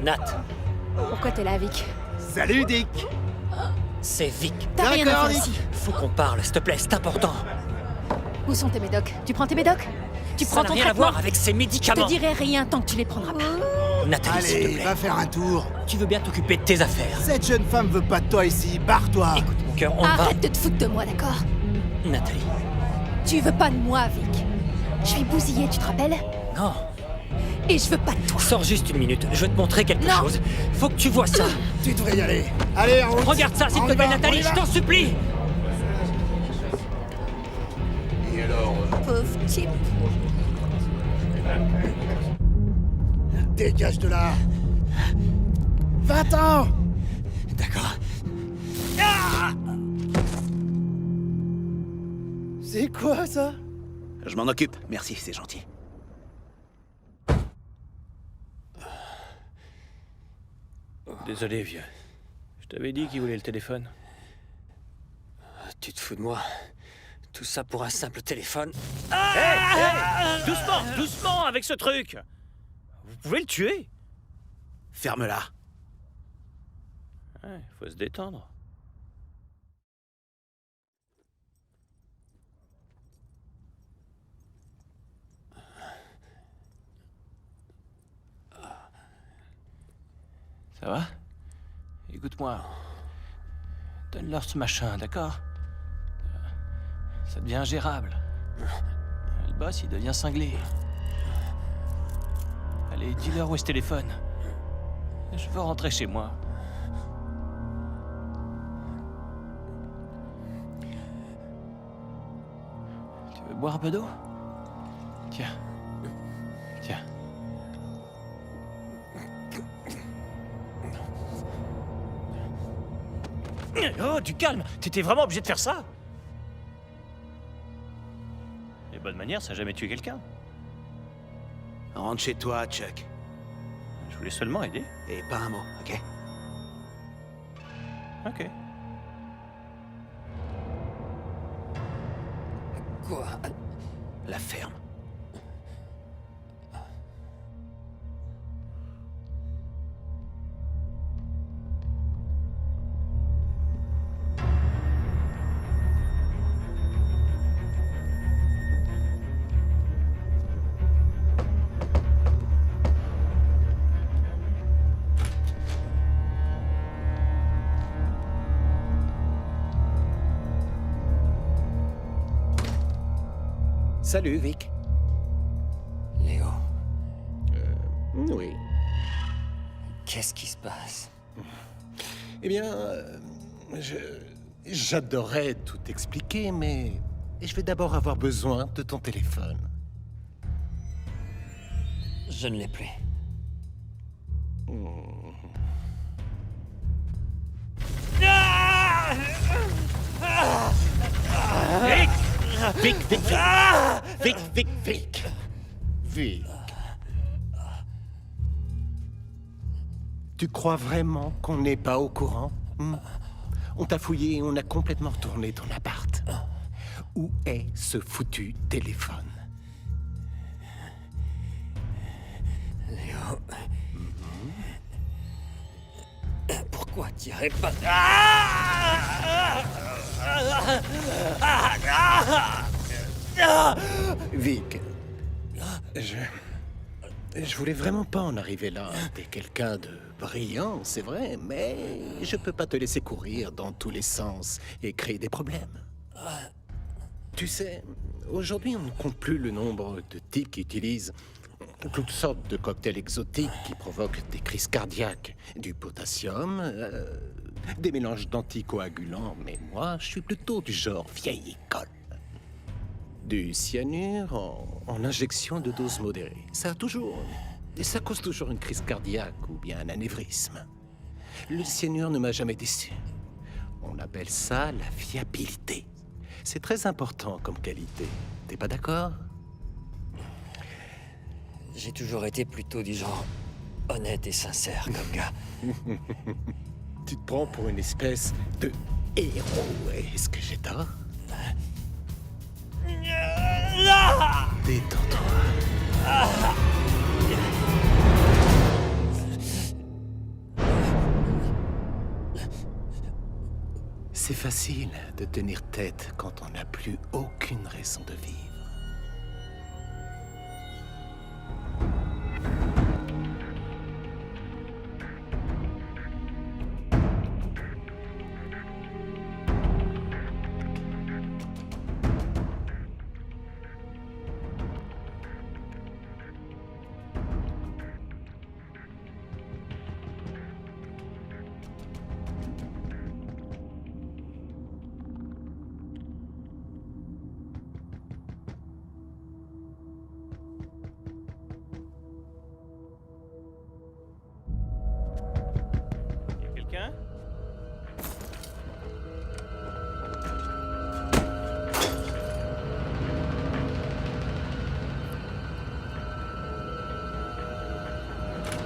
Nat. Pourquoi t'es là, Vic? Salut, Dick. C'est Vic. T'as rien à faire ici. Faut qu'on parle, s'il te plaît, c'est important. Où sont tes médocs? Tu prends tes médocs? Tu Ça prends n'a ton rien traitement? à voir avec ces médicaments. Je te dirai rien tant que tu les prendras pas. Nathalie, s'il te Allez, plaît. va faire un tour. Tu veux bien t'occuper de tes affaires. Cette jeune femme veut pas de toi ici. Barre-toi. Écoute, mon cœur, on va... Arrête de te foutre de moi, d'accord? Nathalie. Tu veux pas de moi, Vic. Je suis bousillée, tu te rappelles? Non. Et je veux pas de toi. Sors juste une minute, je veux te montrer quelque Non. chose. Faut que tu vois ça. Tu devrais y aller. Allez, en route. Regarde ça, s'il On te y plaît, va, Nathalie, on y je va. t'en supplie. Et alors Pauvre type. Dégage de là. Va-t'en. D'accord. C'est quoi, ça? Je m'en occupe. Merci, c'est gentil. Désolé, vieux. Je t'avais dit qu'il voulait le téléphone. Tu te fous de moi? Tout ça pour un simple téléphone? Doucement, doucement avec ce truc. Vous pouvez le tuer. Ferme-la. Ouais, faut se détendre. Ça va? Écoute-moi. Donne-leur ce machin, d'accord? Ça devient ingérable. Le boss, il devient cinglé. Allez, dis-leur où est ce téléphone. Je veux rentrer chez moi. Tu veux boire un peu d'eau? Tiens. Tiens. Oh, du calme! T'étais vraiment obligé de faire ça? Les bonnes manières, ça n'a jamais tué quelqu'un. Rentre chez toi, Chuck. Je voulais seulement aider. Et pas un mot, ok? Ok. Quoi? La ferme. Salut, Vic. Léo, Oui. qu'est-ce qui se passe? Eh bien, j'adorerais tout expliquer, mais je vais d'abord avoir besoin de ton téléphone. Je ne l'ai plus. Vic! Vic, Vic, Vic! Vic, Vic, Vic! Vic! Tu crois vraiment qu'on n'est pas au courant? On t'a fouillé et on a complètement retourné ton appart. Où est ce foutu téléphone? Léo... Pourquoi t'irais pas... Vic, je voulais vraiment pas en arriver là. T'es quelqu'un de brillant, c'est vrai, mais je peux pas te laisser courir dans tous les sens et créer des problèmes. Tu sais, aujourd'hui, on ne compte plus le nombre de types qui utilisent toutes sortes de cocktails exotiques qui provoquent des crises cardiaques, du potassium, des mélanges d'anticoagulants, mais moi, je suis plutôt du genre vieille école. Du cyanure en injection de dose modérée. Ça cause toujours une crise cardiaque ou bien un anévrisme. Le cyanure ne m'a jamais déçu. On appelle ça la fiabilité. C'est très important comme qualité. T'es pas d'accord? J'ai toujours été plutôt du genre honnête et sincère comme gars. Tu te prends pour une espèce de héros. Est-ce que j'ai tort? Détends-toi. C'est facile de tenir tête quand on n'a plus aucune raison de vivre.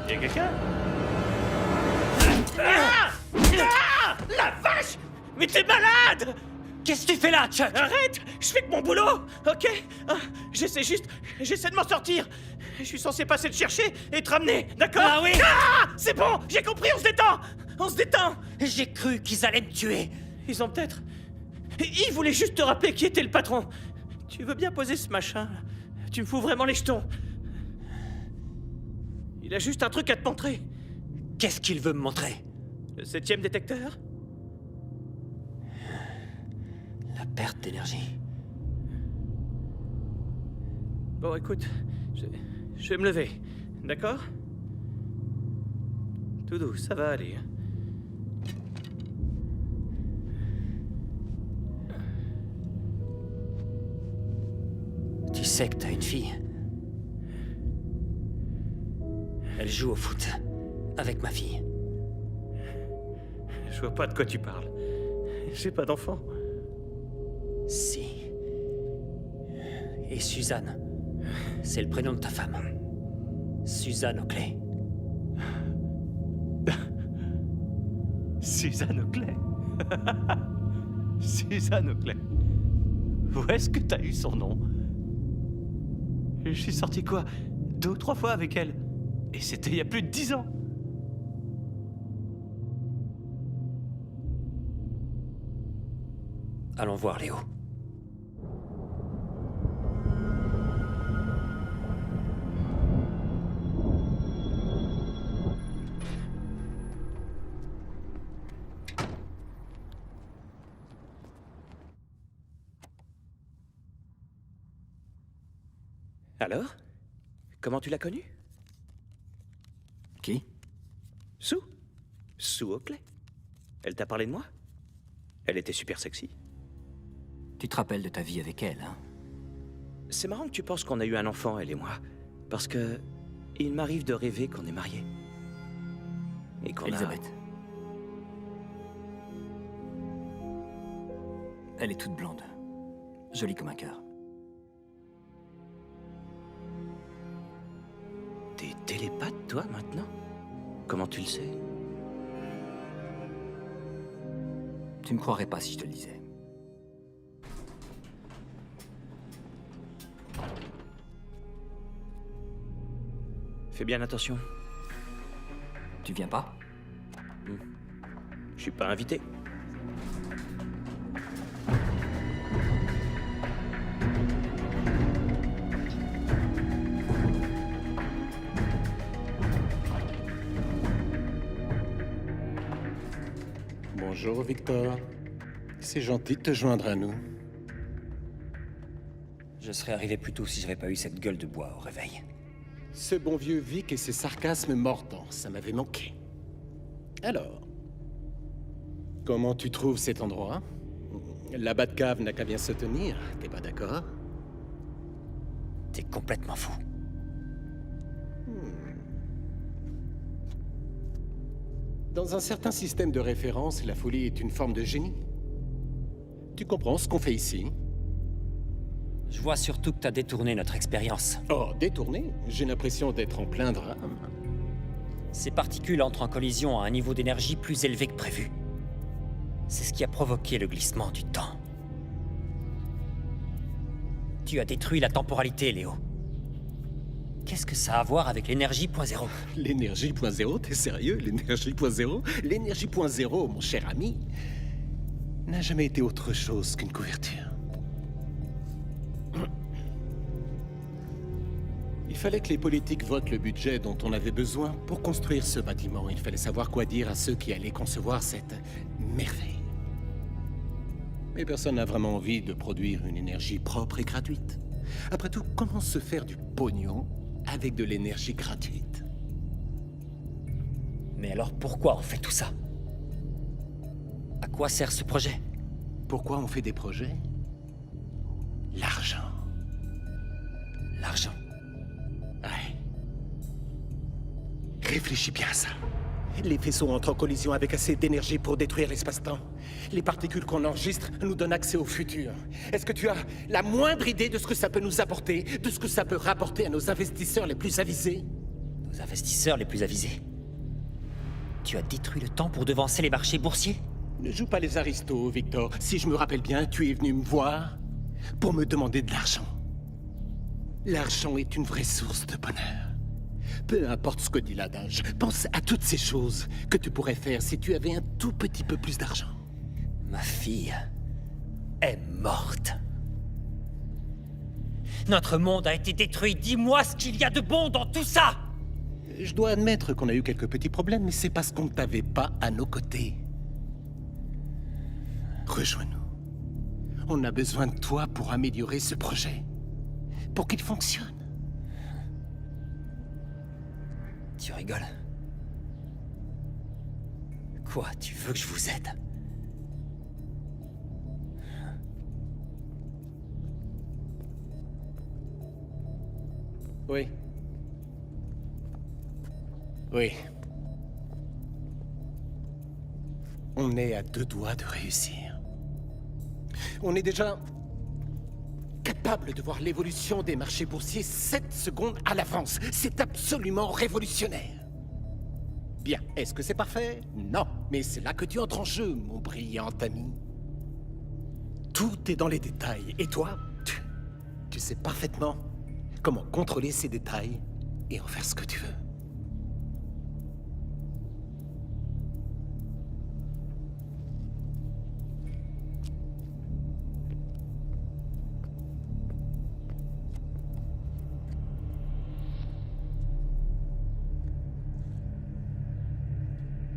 Y'a quelqu'un? La vache! Mais t'es malade! Qu'est-ce que tu fais là, Chuck? Arrête! Je fais que mon boulot, ok? J'essaie de m'en sortir. Je suis censé passer te chercher et te ramener, d'accord? Ah oui! C'est bon, j'ai compris, on se détend! On se détend! J'ai cru qu'ils allaient me tuer. Ils ont peut-être... Ils voulaient juste te rappeler qui était le patron. Tu veux bien poser ce machin? Tu me fous vraiment les jetons. Il a juste un truc à te montrer. Qu'est-ce qu'il veut me montrer? Le 7e détecteur? La perte d'énergie. Bon, écoute, je vais me lever, d'accord? Tout doux, ça va aller. Tu sais que t'as une fille. Elle joue au foot. Avec ma fille. Je vois pas de quoi tu parles. J'ai pas d'enfant. Si. Et Suzanne. C'est le prénom de ta femme. Suzanne Oakley. Suzanne Oakley. Suzanne Oakley. Où est-ce que t'as eu son nom? Je suis sorti quoi? 2 ou 3 fois avec elle. Et c'était il y a plus de 10 ans. Allons voir Léo. Alors? Comment tu l'as connue? Qui? Sue. Sue Oakley. Elle t'a parlé de moi? Elle était super sexy. Tu te rappelles de ta vie avec elle, hein? C'est marrant que tu penses qu'on a eu un enfant, elle et moi. Parce que... il m'arrive de rêver qu'on est mariés. Et qu'on Elisabeth. Elle est toute blonde. Jolie comme un cœur. T'es télépathe, toi, maintenant? Comment tu le sais? Tu me croirais pas si je te le disais. Fais bien attention. Tu viens pas? Je suis pas invité. Bonjour, Victor. C'est gentil de te joindre à nous. Je serais arrivé plus tôt si j'avais pas eu cette gueule de bois au réveil. Ce bon vieux Vic et ses sarcasmes mordants, ça m'avait manqué. Alors, comment tu trouves cet endroit? La Batcave n'a qu'à bien se tenir, t'es pas d'accord? T'es complètement fou. Dans un certain système de référence, la folie est une forme de génie. Tu comprends ce qu'on fait ici? Je vois surtout que t'as détourné notre expérience. Oh, détourné? J'ai l'impression d'être en plein drame. Ces particules entrent en collision à un niveau d'énergie plus élevé que prévu. C'est ce qui a provoqué le glissement du temps. Tu as détruit la temporalité, Léo. Qu'est-ce que ça a à voir avec l'énergie .0? L'énergie .0? T'es sérieux? L'énergie .0? L'énergie .0, mon cher ami, n'a jamais été autre chose qu'une couverture. Il fallait que les politiques votent le budget dont on avait besoin pour construire ce bâtiment. Il fallait savoir quoi dire à ceux qui allaient concevoir cette merveille. Mais personne n'a vraiment envie de produire une énergie propre et gratuite. Après tout, comment se faire du pognon avec de l'énergie gratuite? Mais alors pourquoi on fait tout ça? À quoi sert ce projet? Pourquoi on fait des projets? L'argent. L'argent. Ouais. Réfléchis bien à ça. Les vaisseaux entrent en collision avec assez d'énergie pour détruire l'espace-temps. Les particules qu'on enregistre nous donnent accès au futur. Est-ce que tu as la moindre idée de ce que ça peut nous apporter, de ce que ça peut rapporter à nos investisseurs les plus avisés? Nos investisseurs les plus avisés? Tu as détruit le temps pour devancer les marchés boursiers? Ne joue pas les aristos, Victor. Si je me rappelle bien, tu es venu me voir pour me demander de l'argent. L'argent est une vraie source de bonheur. Peu importe ce que dit l'adage, pense à toutes ces choses que tu pourrais faire si tu avais un tout petit peu plus d'argent. Ma fille est morte. Notre monde a été détruit. Dis-moi ce qu'il y a de bon dans tout ça! Je dois admettre qu'on a eu quelques petits problèmes, mais c'est parce qu'on ne t'avait pas à nos côtés. Rejoins-nous. On a besoin de toi pour améliorer ce projet. Pour qu'il fonctionne. Tu rigoles? Quoi, tu veux que je vous aide? Oui. Oui. On est à 2 doigts de réussir. On est déjà capable de voir l'évolution des marchés boursiers 7 secondes à l'avance. C'est absolument révolutionnaire. Bien, est-ce que c'est parfait? Non, mais c'est là que tu entres en jeu, mon brillant ami. Tout est dans les détails, et toi, tu sais parfaitement comment contrôler ces détails et en faire ce que tu veux.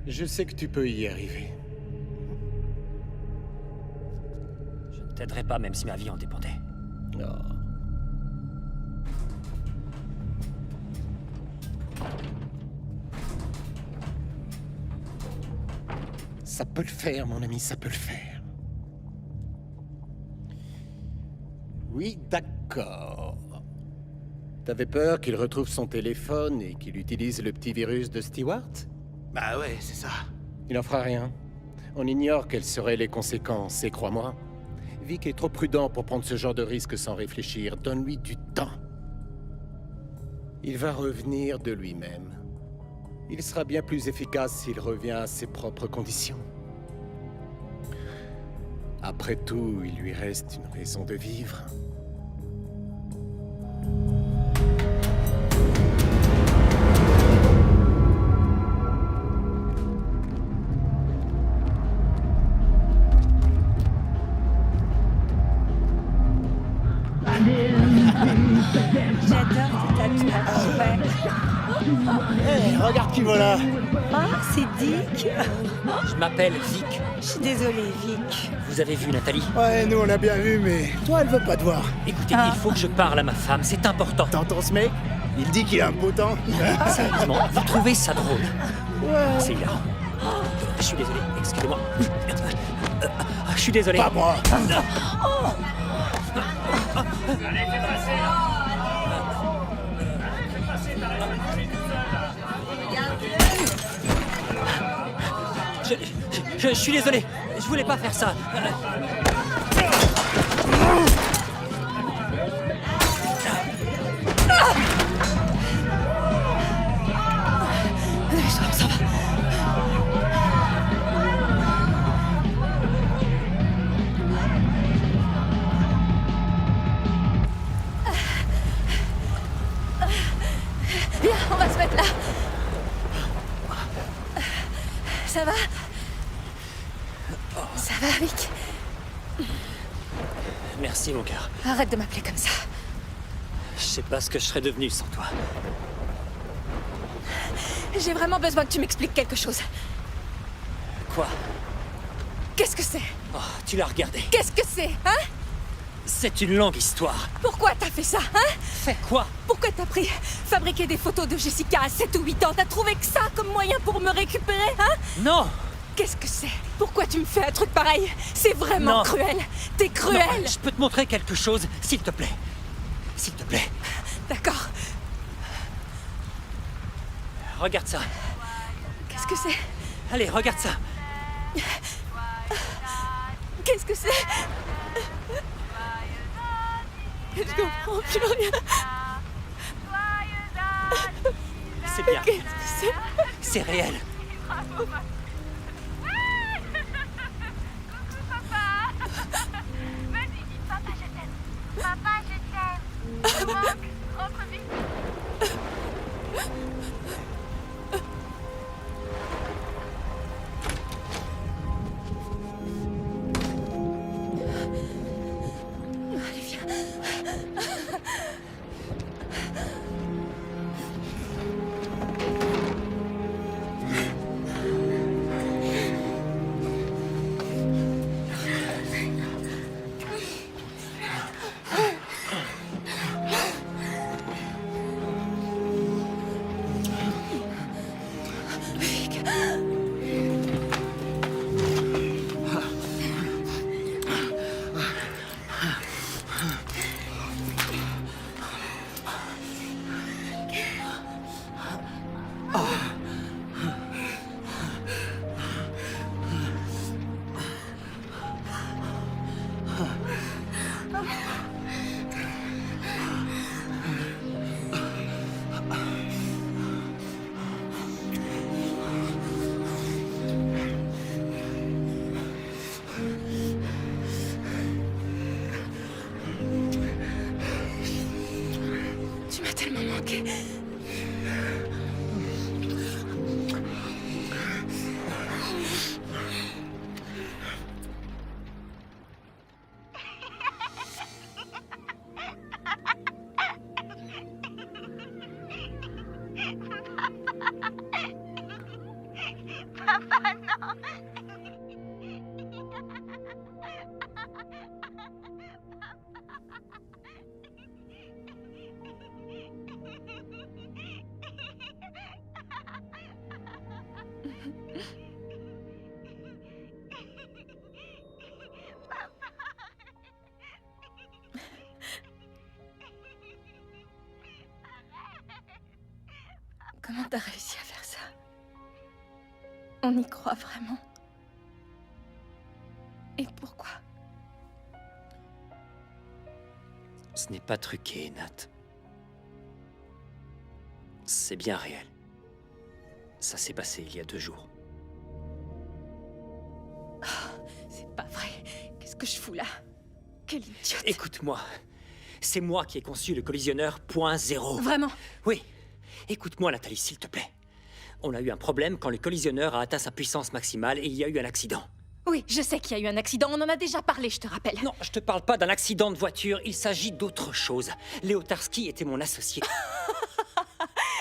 Je sais que tu peux y arriver. Je ne t'aiderai pas même si ma vie en dépendait. Oh. Ça peut le faire, mon ami, ça peut le faire. Oui, d'accord. T'avais peur qu'il retrouve son téléphone et qu'il utilise le petit virus de Stewart? Bah ouais, c'est ça. Il n'en fera rien. On ignore quelles seraient les conséquences, et crois-moi, Vic est trop prudent pour prendre ce genre de risque sans réfléchir. Donne-lui du temps. Il va revenir de lui-même. Il sera bien plus efficace s'il revient à ses propres conditions. Après tout, il lui reste une raison de vivre. J'adore tes tatouages. Ouais. Hey, regarde qui voilà. Ah, c'est Dick. Je m'appelle Vic. Je suis désolée, Vic. Vous avez vu Nathalie? Ouais, nous on a bien vu, mais toi elle veut pas te voir. Écoutez, il faut que je parle à ma femme, c'est important. T'entends ce mec? Il dit qu'il a un potent. Sérieusement, vous trouvez ça drôle? Ouais. C'est hilarant. Je suis désolé, excusez-moi. Je suis désolé. Pas moi. Je suis désolé, je voulais pas faire ça. Ça va. Viens, on va se mettre là. Ça va? Ça va, Vic? Merci, mon cœur. Arrête de m'appeler comme ça. Je sais pas ce que je serais devenu sans toi. J'ai vraiment besoin que tu m'expliques quelque chose. Quoi? Qu'est-ce que c'est? Oh, tu l'as regardé. Qu'est-ce que c'est, hein? C'est une longue histoire. Pourquoi t'as fait ça, hein? Fait quoi? Pourquoi t'as fabriqué des photos de Jessica à 7 ou 8 ans? T'as trouvé que ça comme moyen pour me récupérer, hein? Non! Qu'est-ce que c'est? Pourquoi tu me fais un truc pareil? C'est vraiment cruel. T'es cruel. Non, je peux te montrer quelque chose, s'il te plaît. S'il te plaît. D'accord. Regarde ça. Qu'est-ce que c'est? Allez, regarde ça. Qu'est-ce que c'est? Je comprends plus rien. C'est bien. Qu'est-ce que c'est? C'est réel. Vas-y, dis papa, je t'aime. Papa, je t'aime. Maman, rentre vite. Allez, viens. Tu m'as tellement manqué. Papa, non. Comment t'as réussi à faire ça? On y croit vraiment? Et pourquoi? Ce n'est pas truqué, Nat. C'est bien réel. Ça s'est passé il y a 2 jours. C'est pas vrai. Qu'est-ce que je fous là? Quel idiote. Écoute-moi. C'est moi qui ai conçu le collisionneur .0. Vraiment? Oui. Écoute-moi, Nathalie, s'il te plaît. On a eu un problème quand le collisionneur a atteint sa puissance maximale et il y a eu un accident. Oui, je sais qu'il y a eu un accident. On en a déjà parlé, je te rappelle. Non, je te parle pas d'un accident de voiture. Il s'agit d'autre chose. Léo Tarski était mon associé.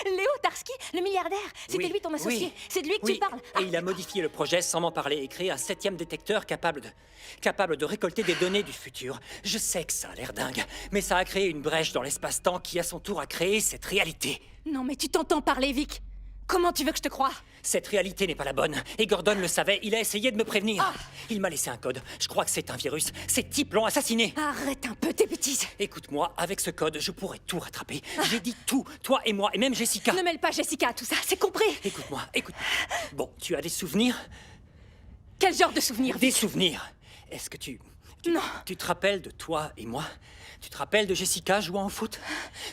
Léo Tarski, le milliardaire. C'était Oui, lui ton associé. oui, C'est de lui que oui. tu parles. Et il a modifié le projet sans m'en parler et créé un 7e détecteur capable de récolter des données du futur. Je sais que ça a l'air dingue, mais ça a créé une brèche dans l'espace-temps qui, à son tour, a créé cette réalité. Non, mais tu t'entends parler, Vic. Comment tu veux que je te croie? Cette réalité n'est pas la bonne. Et Gordon le savait, il a essayé de me prévenir. Il m'a laissé un code. Je crois que c'est un virus. Ces types l'ont assassiné. Arrête un peu tes bêtises. Écoute-moi, avec ce code, je pourrais tout rattraper. J'ai dit tout, toi et moi, et même Jessica. Ne mêle pas Jessica à tout ça, c'est compris? Écoute-moi. Bon, tu as des souvenirs? Quel genre de souvenirs? Des souvenirs. Est-ce que Non. Tu te rappelles de toi et moi? Tu te rappelles de Jessica jouant au foot?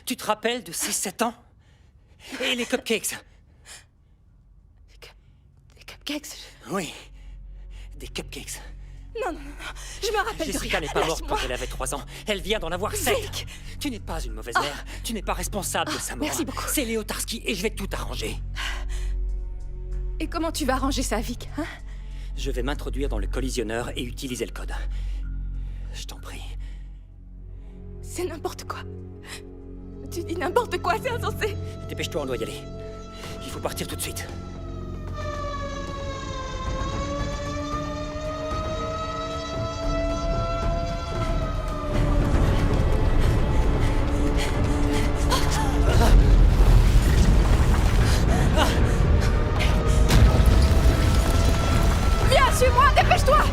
Tu te rappelles de ses 7 ans? Et les cupcakes? Cupcakes? Oui, des cupcakes. Non, je me rappelle de rien. Jessica n'est pas morte Lâche-moi. quand elle avait 3 ans. Elle vient d'en avoir 7. Vic. Tu n'es pas une mauvaise mère. Tu n'es pas responsable de sa mort. Merci beaucoup. C'est Léo Tarski et je vais tout arranger. Et comment tu vas arranger ça, Vic, hein? Je vais m'introduire dans le collisionneur et utiliser le code. Je t'en prie. C'est n'importe quoi. Tu dis n'importe quoi, c'est insensé. Dépêche-toi, on doit y aller. Il faut partir tout de suite. Viens, suis-moi, dépêche-toi!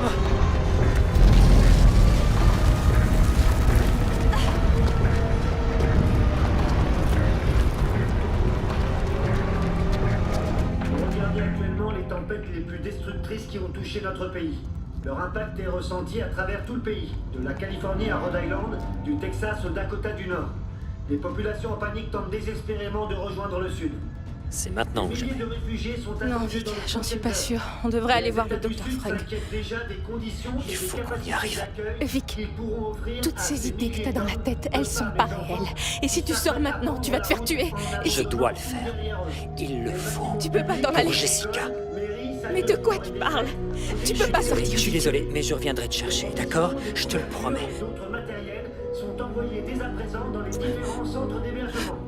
Regardez actuellement les tempêtes les plus destructrices qui ont touché notre pays. Leur impact est ressenti à travers tout le pays, de la Californie à Rhode Island, du Texas au Dakota du Nord. Les populations en panique tentent désespérément de rejoindre le sud. C'est maintenant ou Des jamais. milliers de réfugiés sont Non, attendus Vic, dans le j'en suis pas container. sûre. On devrait aller Les voir le États du docteur Sud Frank. s'inquiètent déjà des conditions et des faut qu'on y capacités arrive. d'accueil Vic, qu'ils pourront offrir toutes à ces ces idées que milliers t'as dans la d'hommes, tête, elles sont pas réelles. Et si tu sors maintenant, tu vas te faire tuer. Et Je si... dois le faire. Il le faut. Tu peux pas t'en aller. Pour Jessica. Mais de quoi tu parles? Tu peux pas sortir. Je suis désolé, mais je reviendrai te chercher, d'accord? Je te le promets. D'autres matériels sont envoyés dès à présent dans les différents centres d'hébergement.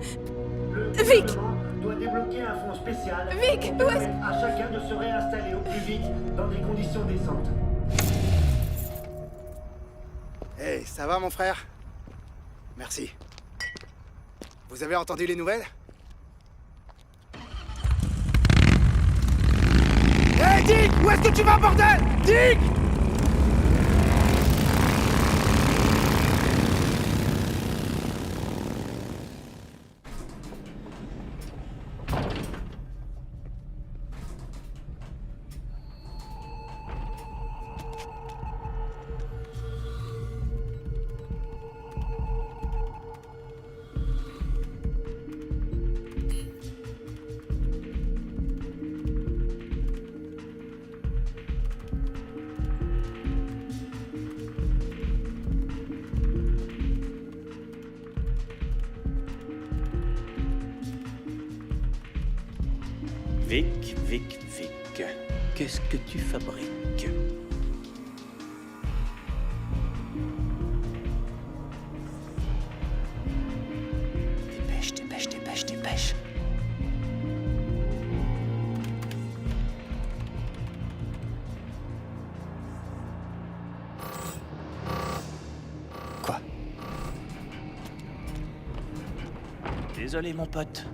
Le Vic! gouvernement doit débloquer un fonds spécial Vic, pour où est-ce- permettre à chacun de se réinstaller au plus vite dans des conditions décentes. Hey, ça va mon frère? Merci. Vous avez entendu les nouvelles? Hey Dick! Où est-ce que tu vas, bordel? Dick! Vic, Vic, Vic. Qu'est-ce que tu fabriques? Dépêche, dépêche, dépêche, dépêche. Quoi? Désolé, mon pote.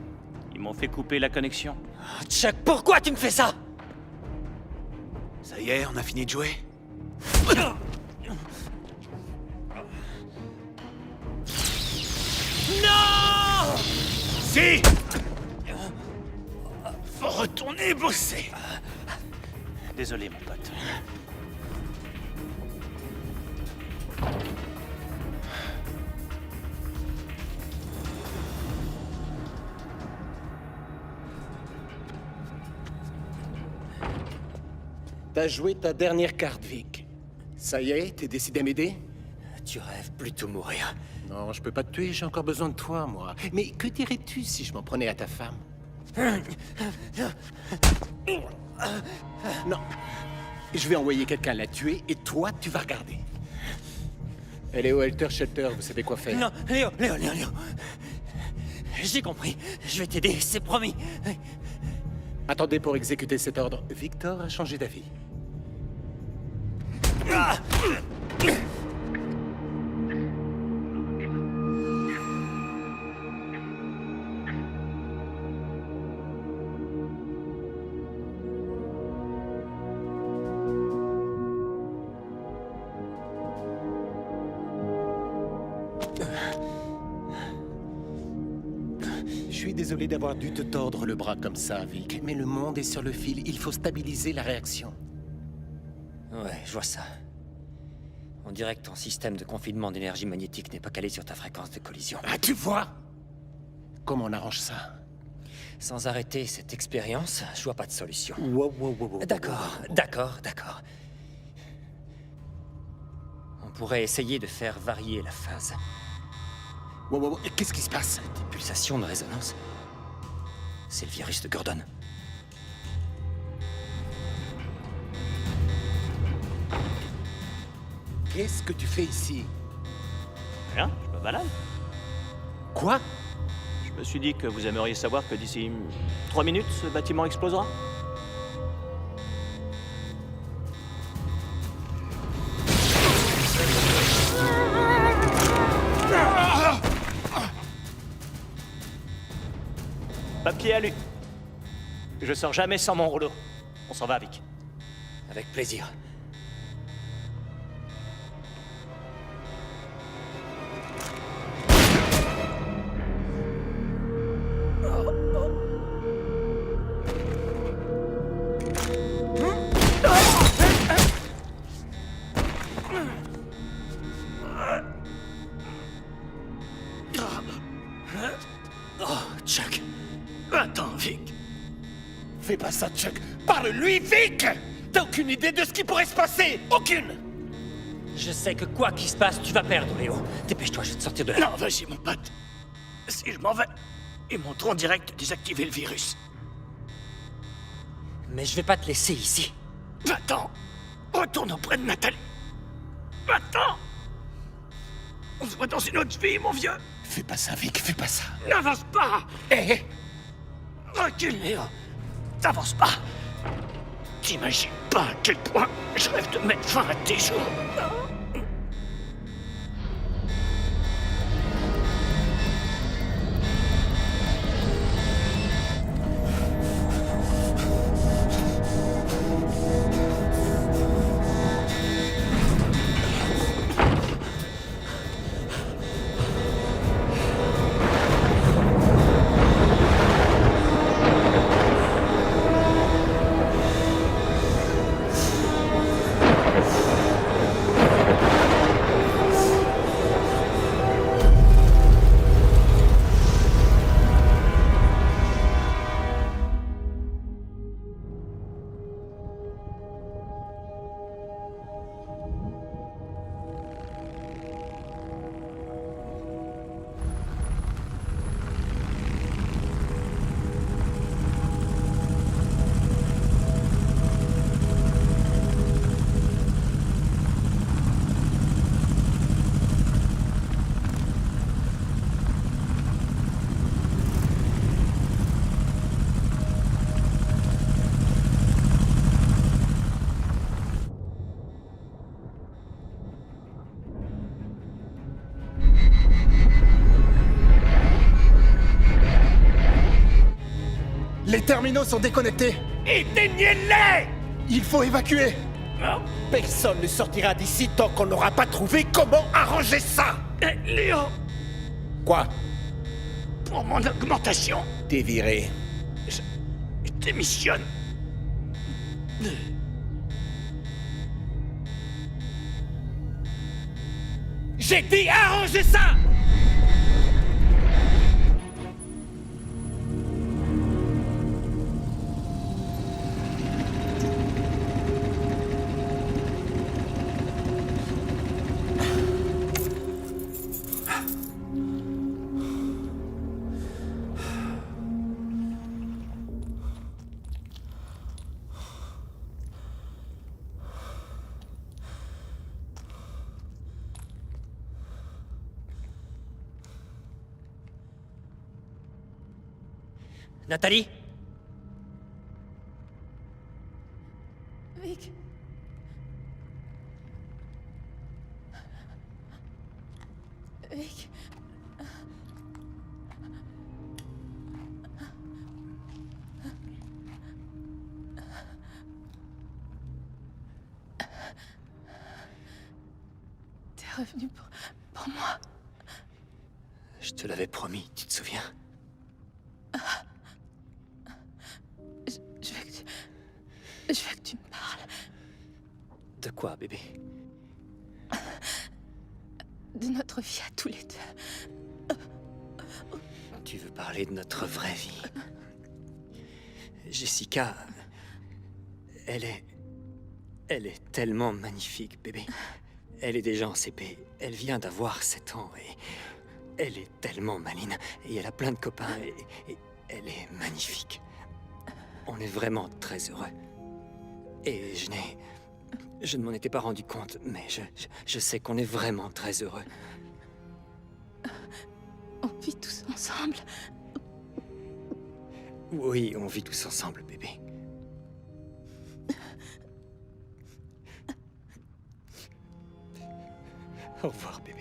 Ils m'ont fait couper la connexion. Chuck, pourquoi tu me fais ça? Ça y est, on a fini de jouer? Si! retourner bosser. Désolé, mon pote. T'as joué ta dernière carte, Vic. Ça y est, t'es décidé à m'aider? Tu rêves plutôt mourir. Non, je peux pas te tuer, j'ai encore besoin de toi, moi. Mais que dirais-tu si je m'en prenais à ta femme? Non. Je vais envoyer quelqu'un la tuer et toi, tu vas regarder. Elle est au Helter Shelter, vous savez quoi faire. Non, Léo. J'ai compris. Je vais t'aider, c'est promis. Attendez pour exécuter cet ordre. Victor a changé d'avis. Je suis désolé d'avoir dû te tordre le bras comme ça, Vic, mais le monde est sur le fil, il faut stabiliser la réaction. Ouais, je vois ça. On dirait que ton système de confinement d'énergie magnétique n'est pas calé sur ta fréquence de collision. Ah, tu vois? Comment on arrange ça? Sans arrêter cette expérience, je vois pas de solution. Wow. D'accord. On pourrait essayer de faire varier la phase. Wow, qu'est-ce qui se passe? Des pulsations de résonance. C'est le virus de Gordon. Qu'est-ce que tu fais ici? Rien, je me balade. Quoi? Je me suis dit que vous aimeriez savoir que d'ici 3 minutes, ce bâtiment explosera. Papier à lui. Je sors jamais sans mon rouleau. On s'en va, Vic. Avec plaisir. Chuck. Attends, Vic. Fais pas ça, Chuck. Parle-lui, Vic! T'as aucune idée de ce qui pourrait se passer? Aucune! Je sais que quoi qu'il se passe, tu vas perdre, Léo. Dépêche-toi, je vais te sortir de là. Non, vas-y, mon pote. Si je m'en vais, ils montreront direct désactiver le virus. Mais je vais pas te laisser ici. Va-t'en. Retourne auprès de Nathalie. Va-t'en. On se voit dans une autre vie, mon vieux. Fais pas ça, Vic, fais pas ça. N'avance pas. Hé! Recule, Léo. T'avances pas. T'imagines pas à quel point je rêve de mettre fin à tes jours. Les terminaux sont déconnectés. Éteignez-les! Il faut évacuer. Personne ne sortira d'ici tant qu'on n'aura pas trouvé comment arranger ça! Léo, Quoi? pour mon augmentation, T'es viré. je démissionne. J'ai dit arrangez ça! Nathalie? Vic. Vic. T'es revenu pour moi. Je te l'avais promis, tu te souviens? Je veux que tu me parles. De quoi, bébé? De notre vie à tous les deux. Tu veux parler de notre vraie vie? Jessica... Elle est tellement magnifique, bébé. Elle est déjà en CP. Elle vient d'avoir 7 ans et... Elle est tellement maline. Et elle a plein de copains et elle est magnifique. On est vraiment très heureux. Et je ne m'en étais pas rendu compte, mais je sais qu'on est vraiment très heureux. On vit tous ensemble. Oui, on vit tous ensemble, bébé. Au revoir, bébé.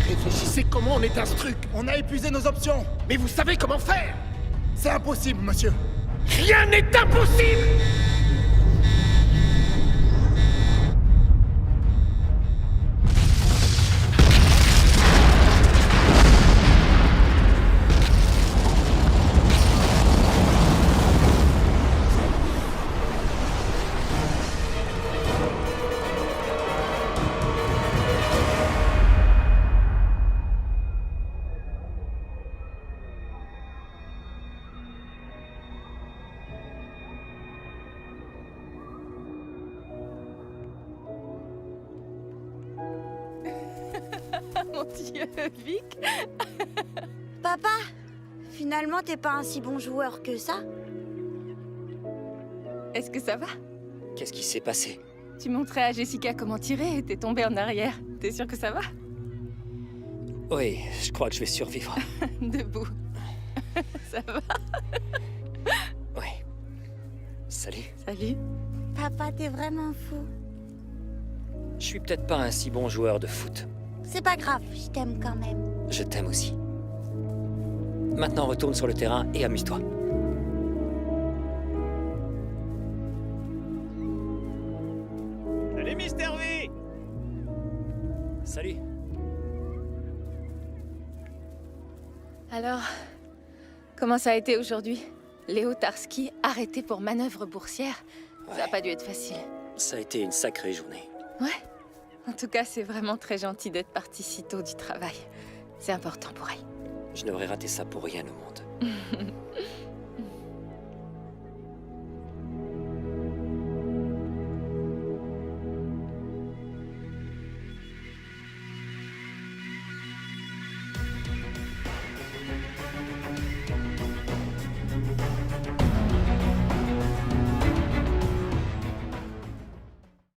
Réfléchissez comment on éteint ce truc. On a épuisé nos options. Mais vous savez comment faire? C'est impossible, monsieur. Rien n'est impossible! Mon Dieu, Vic. Papa, finalement, t'es pas un si bon joueur que ça. Est-ce que ça va? Qu'est-ce qui s'est passé? Tu montrais à Jessica comment tirer et t'es tombé en arrière. T'es sûr que ça va? Oui, je crois que je vais survivre. Debout. Ça va? Oui. Salut. Salut. Papa, t'es vraiment fou. Je suis peut-être pas un si bon joueur de foot. C'est pas grave, je t'aime quand même. Je t'aime aussi. Maintenant, retourne sur le terrain et amuse-toi. Salut, Mister V! Salut. Alors, comment ça a été aujourd'hui? Léo Tarski arrêté pour manœuvre boursière? Ça a pas dû être facile. Ça a été une sacrée journée. Ouais. En tout cas, c'est vraiment très gentil d'être partie si tôt du travail. C'est important pour elle. Je n'aurais raté ça pour rien au monde.